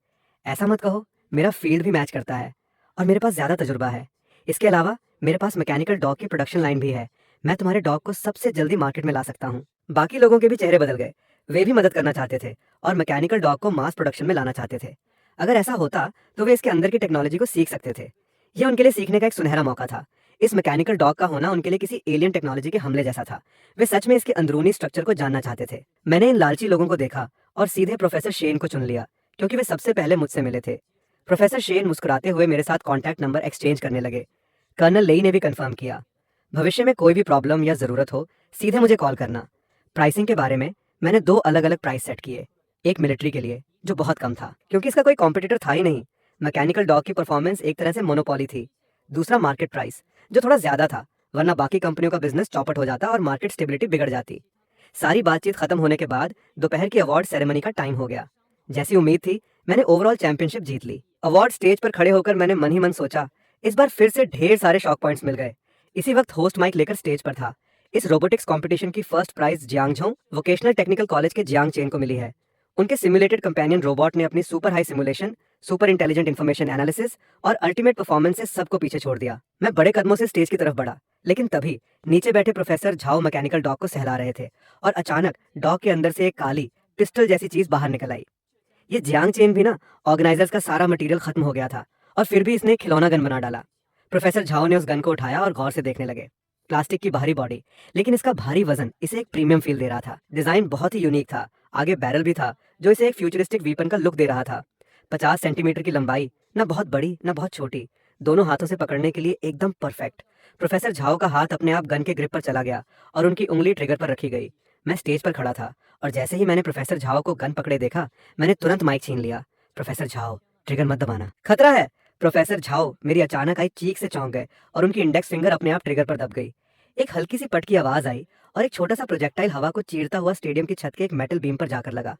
ऐसा मत कहो, मेरा फील्ड भी मैच करता है और मेरे पास ज्यादा तजुर्बा है। इसके अलावा मेरे पास मैकेनिकल डॉग की प्रोडक्शन लाइन भी है। मैं तुम्हारे डॉग को सबसे जल्दी मार्केट में ला सकता हूँ। बाकी लोगों के भी चेहरे बदल गए। वे भी मदद करना चाहते थे और मैकेनिकल डॉग को मास प्रोडक्शन में लाना चाहते थे। अगर ऐसा होता तो वे इसके अंदर की टेक्नोलॉजी को सीख सकते थे। यह उनके लिए सीखने का एक सुनहरा मौका था। इस मैकेनिकल डॉग का होना उनके लिए किसी एलियन टेक्नोलॉजी के हमले जैसा था। वे सच में इसके अंदरूनी स्ट्रक्चर को जानना चाहते थे। मैंने इन लालची लोगों को देखा और सीधे प्रोफेसर शेन को चुन लिया, क्योंकि वे सबसे पहले मुझसे मिले थे। प्रोफेसर शेन मुस्कुराते हुए मेरे साथ कॉन्टैक्ट नंबर एक्सचेंज करने लगे। कर्नल लेई ने भी कंफर्म किया, भविष्य में कोई भी प्रॉब्लम या ज़रूरत हो सीधे मुझे कॉल करना। प्राइसिंग के बारे में मैंने 2 अलग-अलग प्राइस सेट किए। एक मिलिट्री के लिए, जो बहुत कम था, क्योंकि इसका कोई कॉम्पिटिटर था ही नहीं। मैकेनिकल डॉग की परफॉर्मेंस एक तरह से मोनोपोली थी। दूसरा मार्केट प्राइस, जो थोड़ा ज़्यादा था, वरना बाकी कंपनियों का बिजनेस चौपट हो जाता और मार्केट स्टेबिलिटी बिगड़ जाती। सारी बातचीत खत्म होने के बाद दोपहर की अवार्ड सेरेमनी का टाइम हो गया। जैसी उम्मीद थी, मैंने ओवरऑल चैंपियनशिप जीत ली। अवार्ड स्टेज पर खड़े होकर मैंने मन ही मन सोचा, इस बार फिर से ढेर सारे शॉक पॉइंट्स मिल गए। इसी वक्त होस्ट माइक लेकर स्टेज पर था। इस रोबोटिक्स कंपटीशन की first prize Jiangzhong vocational technical college के जियांग चेन को मिली है। उनके सिमुलेटेड कंपेनियन रोबोट ने अपनी super high simulation, super intelligent information analysis और अल्टीमेट परफॉर्मेंस से सबको पीछे छोड़ दिया। मैं बड़े कदमों से स्टेज की तरफ बढ़ा, लेकिन तभी नीचे बैठे प्रोफेसर झाओ मैकेनिकल डॉग को सहला रहे थे और अचानक डॉग के अंदर से एक काली पिस्टल जैसी चीज बाहर निकल आई। ये जियांग चेन भी ना, ऑर्गेनाइजर्स का सारा मटेरियल खत्म हो गया था और फिर भी इसने एक खिलौना गन बना डाला। प्रोफेसर झाओ ने उस गन को उठाया और गौर से देखने लगे। प्लास्टिक की भारी बॉडी, लेकिन इसका भारी वजन इसे एक प्रीमियम फील दे रहा था। डिजाइन बहुत ही यूनिक था। आगे बैरल भी था, जो इसे एक फ्यूचरिस्टिक वीपन का लुक दे रहा था। 50 सेंटीमीटर की लंबाई, ना बहुत बड़ी ना बहुत छोटी, दोनों हाथों से पकड़ने के लिए एकदम परफेक्ट। प्रोफेसर झाओ का हाथ अपने आप गन के ग्रिप पर चला गया और उनकी उंगली ट्रिगर पर रखी गई। मैं स्टेज पर खड़ा था और जैसे ही मैंने प्रोफेसर झाओ को गन पकड़े देखा, मैंने तुरंत माइक छीन लिया। प्रोफेसर झाओ, ट्रिगर मत दबाना, खतरा है। प्रोफेसर झाओ मेरी अचानक आई चीख से चौंक गए और उनकी इंडेक्स फिंगर अपने आप ट्रिगर पर दब गई। एक हल्की सी पट की आवाज आई और एक छोटा सा प्रोजेक्टाइल हवा को चीरता हुआ स्टेडियम की छत के एक मेटल बीम पर जाकर लगा।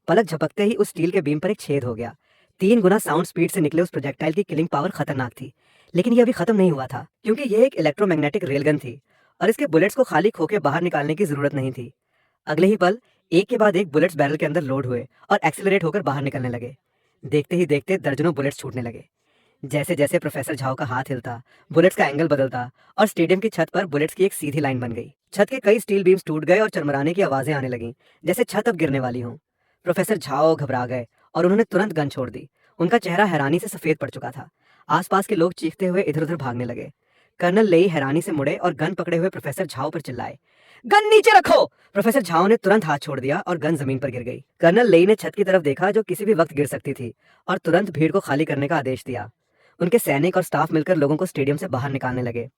पलक झपकते ही उस स्टील के बीम पर एक छेद हो गया। 3 गुना साउंड स्पीड से निकले उस प्रोजेक्टाइल की किलिंग पावर खतरनाक थी। लेकिन ये अभी खत्म नहीं हुआ था, क्योंकि ये एक इलेक्ट्रोमैग्नेटिक रेलगन थी और इसके बुलेट्स को खाली खोके बाहर निकालने की जरूरत नहीं थी। अगले ही पल एक के बाद एक बुलेट्स बैरल के अंदर लोड हुए और एक्सेलरेट होकर बाहर निकलने लगे। देखते ही देखते दर्जनों बुलेट्स छूटने लगे। जैसे जैसे प्रोफेसर झाओ का हाथ हिलता, बुलेट्स का एंगल बदलता और स्टेडियम की छत पर बुलेट्स की एक सीधी लाइन बन गई। छत के कई स्टील बीम्स टूट गए और चरमराने की आवाजें आने लगीं, जैसे छत अब गिरने वाली हो। प्रोफेसर झाओ घबरा गए और उन्होंने तुरंत गन छोड़ दी। उनका चेहरा हैरानी से सफेद पड़ चुका था। आसपास के लोग चीखते हुए इधर उधर भागने लगे। कर्नल लेई हैरानी से मुड़े और गन पकड़े हुए प्रोफेसर झाओ पर चिल्लाए, गन नीचे रखो। प्रोफेसर झाओ ने तुरंत हाथ छोड़ दिया और गन जमीन पर गिर गई। कर्नल लेई ने छत की तरफ देखा, जो किसी भी वक्त गिर सकती थी, और तुरंत भीड़ को खाली करने का आदेश दिया। उनके सैनिक और स्टाफ मिलकर लोगों को स्टेडियम से बाहर निकालने लगे।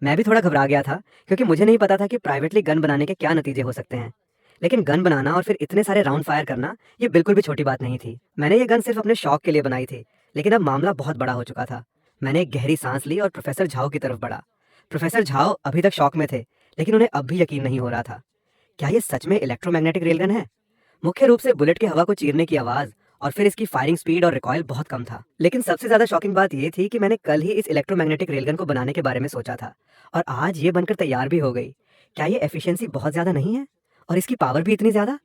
मैं भी थोड़ा घबरा गया था, क्योंकि मुझे नहीं पता था कि प्राइवेटली गन बनाने के क्या नतीजे हो सकते हैं। लेकिन गन बनाना और फिर इतने सारे राउंड फायर करना, ये बिल्कुल भी छोटी बात नहीं थी। मैंने ये गन सिर्फ अपने शौक के लिए बनाई थी, लेकिन अब मामला बहुत बड़ा हो चुका था। मैंने एक गहरी सांस ली और प्रोफेसर झाओ की तरफ बढ़ा। प्रोफेसर झाओ अभी तक शौक में थे, लेकिन उन्हें अब भी यकीन नहीं हो रहा था। क्या ये सच में इलेक्ट्रोमैग्नेटिक रेलगन है? मुख्य रूप से बुलेट की हवा को चीरने की आवाज और फिर इसकी फायरिंग स्पीड और रिकॉइल बहुत कम था। लेकिन सबसे ज्यादा शॉकिंग बात यह थी कि मैंने कल ही इस इलेक्ट्रोमैग्नेटिक रेलगन को बनाने के बारे में सोचा था और आज ये बनकर तैयार भी हो गई। क्या ये एफिशिएंसी बहुत ज्यादा नहीं है? और इसकी पावर भी इतनी ज्यादा?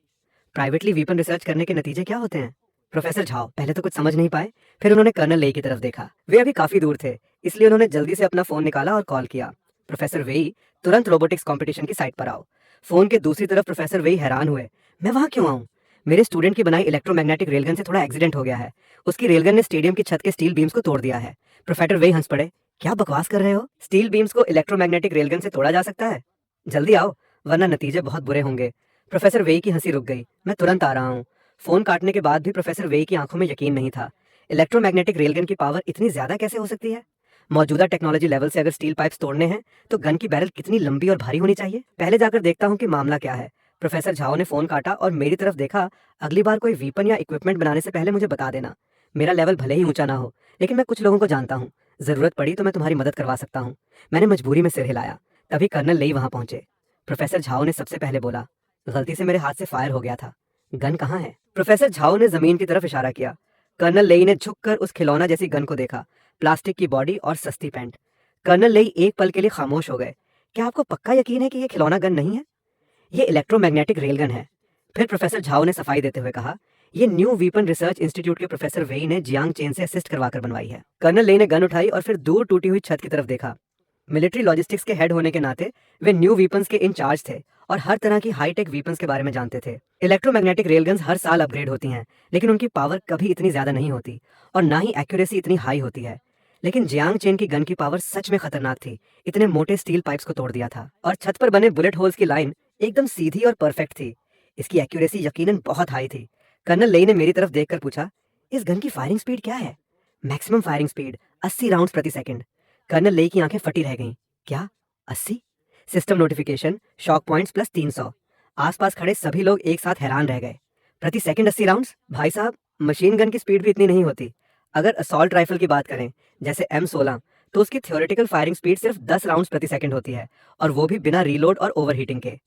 प्राइवेटली वीपन रिसर्च करने के नतीजे क्या होते हैं? प्रोफेसर झाओ पहले तो कुछ समझ नहीं पाए, फिर उन्होंने कर्नल लेई की तरफ देखा। वे अभी काफी दूर थे, इसलिए उन्होंने जल्दी से अपना फोन निकाला और कॉल किया, प्रोफेसर वेई, तुरंत रोबोटिक्स कंपटीशन की साइट पर आओ। फोन के दूसरी तरफ प्रोफेसर वेई हैरान हुए, मैं वहां क्यों आऊं? मेरे स्टूडेंट की बनाई इलेक्ट्रोमैग्नेटिक रेलगन से थोड़ा एक्सीडेंट हो गया है। उसकी रेलगन ने स्टेडियम की छत के स्टील बीम्स को तोड़ दिया है। प्रोफेसर वेई हंस पड़े, क्या बकवास कर रहे हो? स्टील बीम्स को इलेक्ट्रोमैग्नेटिक रेलगन से तोड़ा जा सकता है? जल्दी आओ, वरना नतीजे बहुत बुरे होंगे। प्रोफेसर वेई की हंसी रुक गई। मैं तुरंत आ रहा हूँ। फोन काटने के बाद भी प्रोफेसर वेई की आंखों में यकीन नहीं था। इलेक्ट्रोमैग्नेटिक रेलगन की पावर इतनी ज्यादा कैसे हो सकती है? मौजूदा टेक्नोलॉजी लेवल से अगर स्टील पाइप्स तोड़ने हैं तो गन की बैरल कितनी लंबी और भारी होनी चाहिए? पहले जाकर देखता हूँ कि मामला क्या है। प्रोफेसर झाओ ने फोन काटा और मेरी तरफ देखा। अगली बार कोई वीपन या इक्विपमेंट बनाने से पहले मुझे बता देना। मेरा लेवल भले ही ऊंचा ना हो, लेकिन मैं कुछ लोगों को जानता हूँ। जरूरत पड़ी तो मैं तुम्हारी मदद करवा सकता हूँ। मैंने मजबूरी में सिर हिलाया। तभी कर्नल लेई वहां पहुंचे। प्रोफेसर झाओ ने सबसे पहले बोला, गलती से मेरे हाथ से फायर हो गया था, गन कहाँ है? प्रोफेसर झाओ ने जमीन की तरफ इशारा किया। कर्नल लेई ने झुककर उस खिलौना जैसी गन को देखा, प्लास्टिक की बॉडी और सस्ती पैंट। कर्नल लेई एक पल के लिए खामोश हो गए। क्या आपको पक्का यकीन है कि यह खिलौना गन नहीं है? ये इलेक्ट्रोमैग्नेटिक रेलगन है। फिर प्रोफेसर झाओ ने सफाई देते हुए कहा, ये न्यू वीपन रिसर्च इंस्टीट्यूट के प्रोफेसर वेई ने जियांग चेन से असिस्ट करवाकर बनवाई है। कर्नल लेई ने गन उठाई और फिर दूर टूटी हुई छत की तरफ देखा। मिलिट्री लॉजिस्टिक्स के हेड होने के नाते वे न्यू वीपन्स के इंचार्ज थे और हर तरह की हाईटेक वीपन्स के बारे में जानते थे। इलेक्ट्रोमैग्नेटिक रेलगन्स हर साल अपग्रेड होती हैं, लेकिन उनकी पावर कभी इतनी ज्यादा नहीं होती और ना ही एक्यूरेसी इतनी हाई होती है। लेकिन जियांग चेन की गन की पावर सच में खतरनाक थी। इतने मोटे स्टील पाइप्स को तोड़ दिया था और छत पर बने बुलेट होल्स की लाइन एकदम सीधी और परफेक्ट थी। इसकी एक्यूरेसी यकीनन बहुत हाई थी, कर्नल लेई ने मेरी तरफ देखकर पूछा, इस गन की फायरिंग स्पीड क्या है? मैक्सिमम फायरिंग स्पीड 80 राउंड्स प्रति सेकंड। कर्नल लेई की आंखें फटी रह गईं। क्या 80? System notification, shock points plus 300। आसपास खड़े सभी लोग एक साथ हैरान रह गए। प्रति सेकंड 80 राउंड्स? भाई साहब, मशीन गन की स्पीड भी इतनी नहीं होती। अगर असॉल्ट राइफल की बात करें, जैसे M16, तो उसकी थ्योरेटिकल फायरिंग स्पीड सिर्फ 10 राउंड्स प्रति सेकंड होती है, और वो भी बिना रीलोड और ओवरहीटिंग के।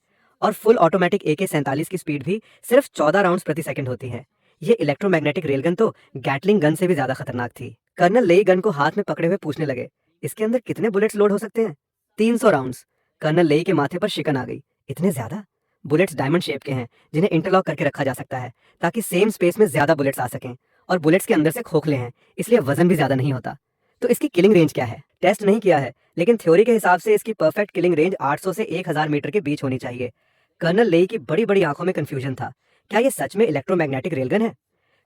और फुल ऑटोमेटिक AK-47 की स्पीड भी सिर्फ 14 राउंड्स प्रति सेकंड होती है। ये इलेक्ट्रोमैग्नेटिक रेलगन तो गैटलिंग गन से भी ज्यादा खतरनाक थी। कर्नल लेई गन को हाथ में पकड़े हुए पूछने लगे, इसके अंदर कितने बुलेट्स लोड हो सकते हैं? 300 राउंड्स। कर्नल लेई के माथे पर शिकन आ गई। इतने ज्यादा? बुलेट्स डायमंड शेप के हैं, जिन्हें इंटरलॉक करके रखा जा सकता है, ताकि सेम स्पेस में ज्यादा बुलेट्स आ सकें। और बुलेट्स के अंदर से खोखले हैं, इसलिए वजन भी ज्यादा नहीं होता। तो इसकी किलिंग रेंज क्या है? टेस्ट नहीं किया है, लेकिन थ्योरी के हिसाब से इसकी परफेक्ट किलिंग रेंज 800 से 1000 मीटर के बीच होनी चाहिए। कर्नल लेई की बड़ी बड़ी आंखों में कंफ्यूजन था। क्या ये सच में इलेक्ट्रोमैग्नेटिक रेलगन है?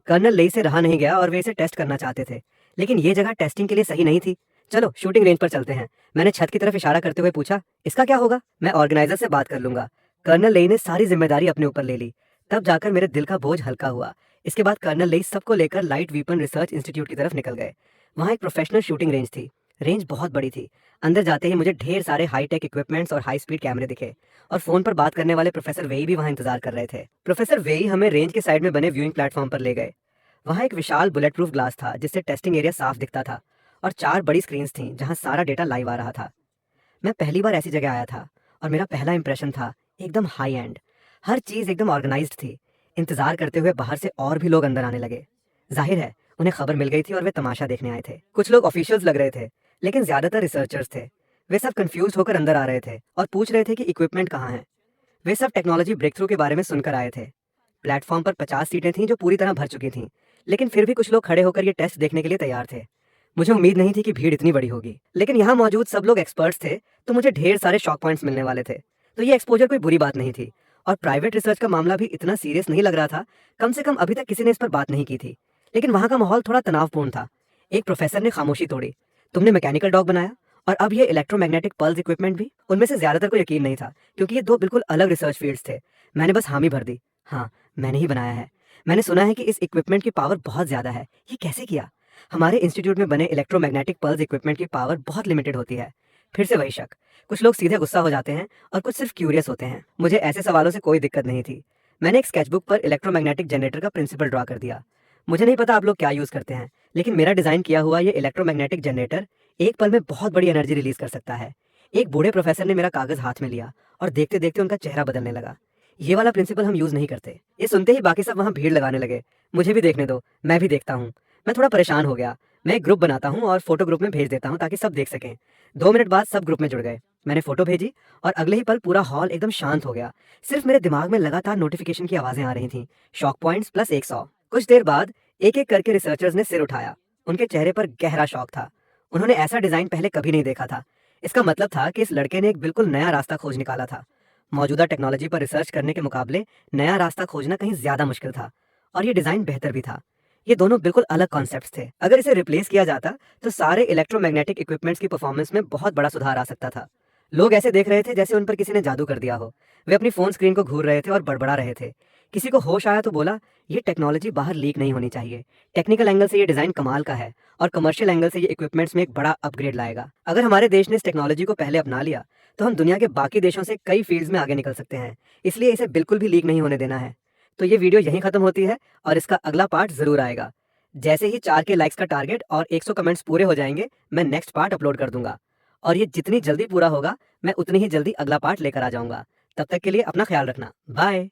कर्नल लेई से रहा नहीं गया और वे इसे टेस्ट करना चाहते थे, लेकिन ये जगह टेस्टिंग के लिए सही नहीं थी। चलो शूटिंग रेंज पर चलते हैं। मैंने छत की तरफ इशारा करते हुए पूछा, इसका क्या होगा? मैं ऑर्गेनाइजर से बात कर लूंगा। कर्नल लेई ने सारी जिम्मेदारी अपने ऊपर ले ली। तब जाकर मेरे दिल का बोझ हल्का हुआ। इसके बाद कर्नल लेई सबको लेकर लाइट वीपन रिसर्च इंस्टीट्यूट की तरफ निकल गए। वहाँ एक प्रोफेशनल शूटिंग रेंज थी। रेंज बहुत बड़ी थी। अंदर जाते ही मुझे ढेर सारे हाईटेक इक्विपमेंट्स और हाई स्पीड कैमरे दिखे, और फोन पर बात करने वाले प्रोफेसर वेई भी वहाँ इंतजार कर रहे थे। प्रोफेसर वेई हमें रेंज के साइड में बने व्यूइंग प्लेटफॉर्म पर ले गए। वहाँ एक विशाल बुलेट प्रूफ ग्लास था, जिससे टेस्टिंग एरिया साफ दिखता था, और 4 बड़ी स्क्रीन्स थीं जहाँ सारा डेटा लाइव आ रहा था। मैं पहली बार ऐसी जगह आया था, और मेरा पहला इंप्रेशन था एकदम हाई एंड। हर चीज एकदम ऑर्गेनाइज्ड थी। इंतजार करते हुए बाहर से और भी लोग अंदर आने लगे। जाहिर है उन्हें खबर मिल गई थी और वे तमाशा देखने आए थे। कुछ लोग ऑफिशियल्स लग रहे थे, लेकिन ज्यादातर रिसर्चर्स थे। वे सब कंफ्यूज होकर अंदर आ रहे थे और पूछ रहे थे कि इक्विपमेंट कहाँ है। वे सब टेक्नोलॉजी ब्रेक थ्रू के बारे में सुनकर आए थे। प्लेटफॉर्म पर 50 सीटें थीं जो पूरी तरह भर चुकी थीं, लेकिन फिर भी कुछ लोग खड़े होकर ये टेस्ट देखने के लिए तैयार थे। मुझे उम्मीद नहीं थी कि भीड़ इतनी बड़ी होगी, लेकिन यहाँ मौजूद सब लोग एक्सपर्ट्स थे, तो मुझे ढेर सारे शॉक पॉइंट्स मिलने वाले थे। तो ये एक्सपोजर कोई बुरी बात नहीं थी, और प्राइवेट रिसर्च का मामला भी इतना सीरियस नहीं लग रहा था। कम से कम अभी तक किसी ने इस पर बात नहीं की थी। लेकिन वहाँ का माहौल थोड़ा तनावपूर्ण था। एक प्रोफेसर ने खामोशी तोड़ी, तुमने मैकेनिकल डॉग बनाया, और अब ये इलेक्ट्रोमैग्नेटिक पल्स इक्विपमेंट भी? उनमें से ज्यादातर को यकीन नहीं था, क्योंकि ये 2 बिल्कुल अलग रिसर्च फील्ड्स थे। मैंने बस हामी भर दी। हाँ, मैंने ही बनाया है। मैंने सुना है कि इस इक्विपमेंट की पावर बहुत ज्यादा है। ये कैसे किया? हमारे इंस्टीट्यूट में बने इलेक्ट्रोमैग्नेटिक पल्स इक्विपमेंट की पावर बहुत लिमिटेड होती है। फिर से वही शक। कुछ लोग सीधे गुस्सा हो जाते हैं और कुछ सिर्फ क्यूरियस होते हैं। मुझे ऐसे सवालों से कोई दिक्कत नहीं थी। मैंने एक स्केचबुक पर इलेक्ट्रोमैग्नेटिक जनरेटर का प्रिंसिपल ड्रॉ कर दिया। मुझे नहीं पता आप लोग क्या यूज करते हैं, लेकिन मेरा डिजाइन किया हुआ ये इलेक्ट्रोमैग्नेटिक जनरेटर एक पल में बहुत बड़ी एनर्जी रिलीज कर सकता है। एक बूढ़े प्रोफेसर ने मेरा कागज हाथ में लिया, और देखते देखते उनका चेहरा बदलने लगा। ये वाला प्रिंसिपल हम यूज नहीं करते। ये सुनते ही बाकी सब वहाँ भीड़ लगाने लगे। मुझे भी देखने दो, मैं भी देखता हूँ। मैं थोड़ा परेशान हो गया। मैं एक ग्रुप बनाता हूँ और फोटो ग्रुप में भेज देता हूँ ताकि सब देख सकें। 2 मिनट बाद सब ग्रुप में जुड़ गए। मैंने फोटो भेजी और अगले ही पल पूरा हॉल एकदम शांत हो गया। सिर्फ मेरे दिमाग में लगातार नोटिफिकेशन की आवाजें आ रही थीं। Shock points plus 100। कुछ देर बाद एक एक करके रिसर्चर्स ने सिर उठाया। उनके चेहरे पर गहरा शौक था। उन्होंने ऐसा डिजाइन पहले कभी नहीं देखा था। इसका मतलब था कि इस लड़के ने एक बिल्कुल नया रास्ता खोज निकाला था। मौजूदा टेक्नोलॉजी पर रिसर्च करने के मुकाबले नया रास्ता खोजना कहीं ज्यादा मुश्किल था, और ये डिजाइन बेहतर भी था। ये दोनों बिल्कुल अलग कॉन्सेप्ट्स थे। अगर इसे रिप्लेस किया जाता तो सारे इलेक्ट्रोमैग्नेटिक इक्विपमेंट्स की परफॉर्मेंस में बहुत बड़ा सुधार आ सकता था। लोग ऐसे देख रहे थे जैसे उन पर किसी ने जादू कर दिया हो। वे अपनी फोन स्क्रीन को घूर रहे थे और बड़बड़ा रहे थे। किसी को होश आया तो बोला, ये टेक्नोलॉजी बाहर लीक नहीं होनी चाहिए। टेक्निकल एंगल से ये डिजाइन कमाल का है, और कमर्शियल एंगल से ये इक्विपमेंट्स में एक बड़ा अपग्रेड लाएगा। अगर हमारे देश ने इस टेक्नोलॉजी को पहले अपना लिया तो हम दुनिया के बाकी देशों से कई फील्ड्स में आगे निकल सकते हैं। इसलिए इसे बिल्कुल भी लीक नहीं होने देना है। तो ये वीडियो यहीं खत्म होती है, और इसका अगला पार्ट जरूर आएगा। जैसे ही 4 के लाइक्स का टारगेट और 100 कमेंट्स पूरे हो जाएंगे, मैं नेक्स्ट पार्ट अपलोड कर दूंगा। और ये जितनी जल्दी पूरा होगा, मैं उतनी ही जल्दी अगला पार्ट लेकर आ जाऊंगा। तब तक के लिए अपना ख्याल रखना। बाय।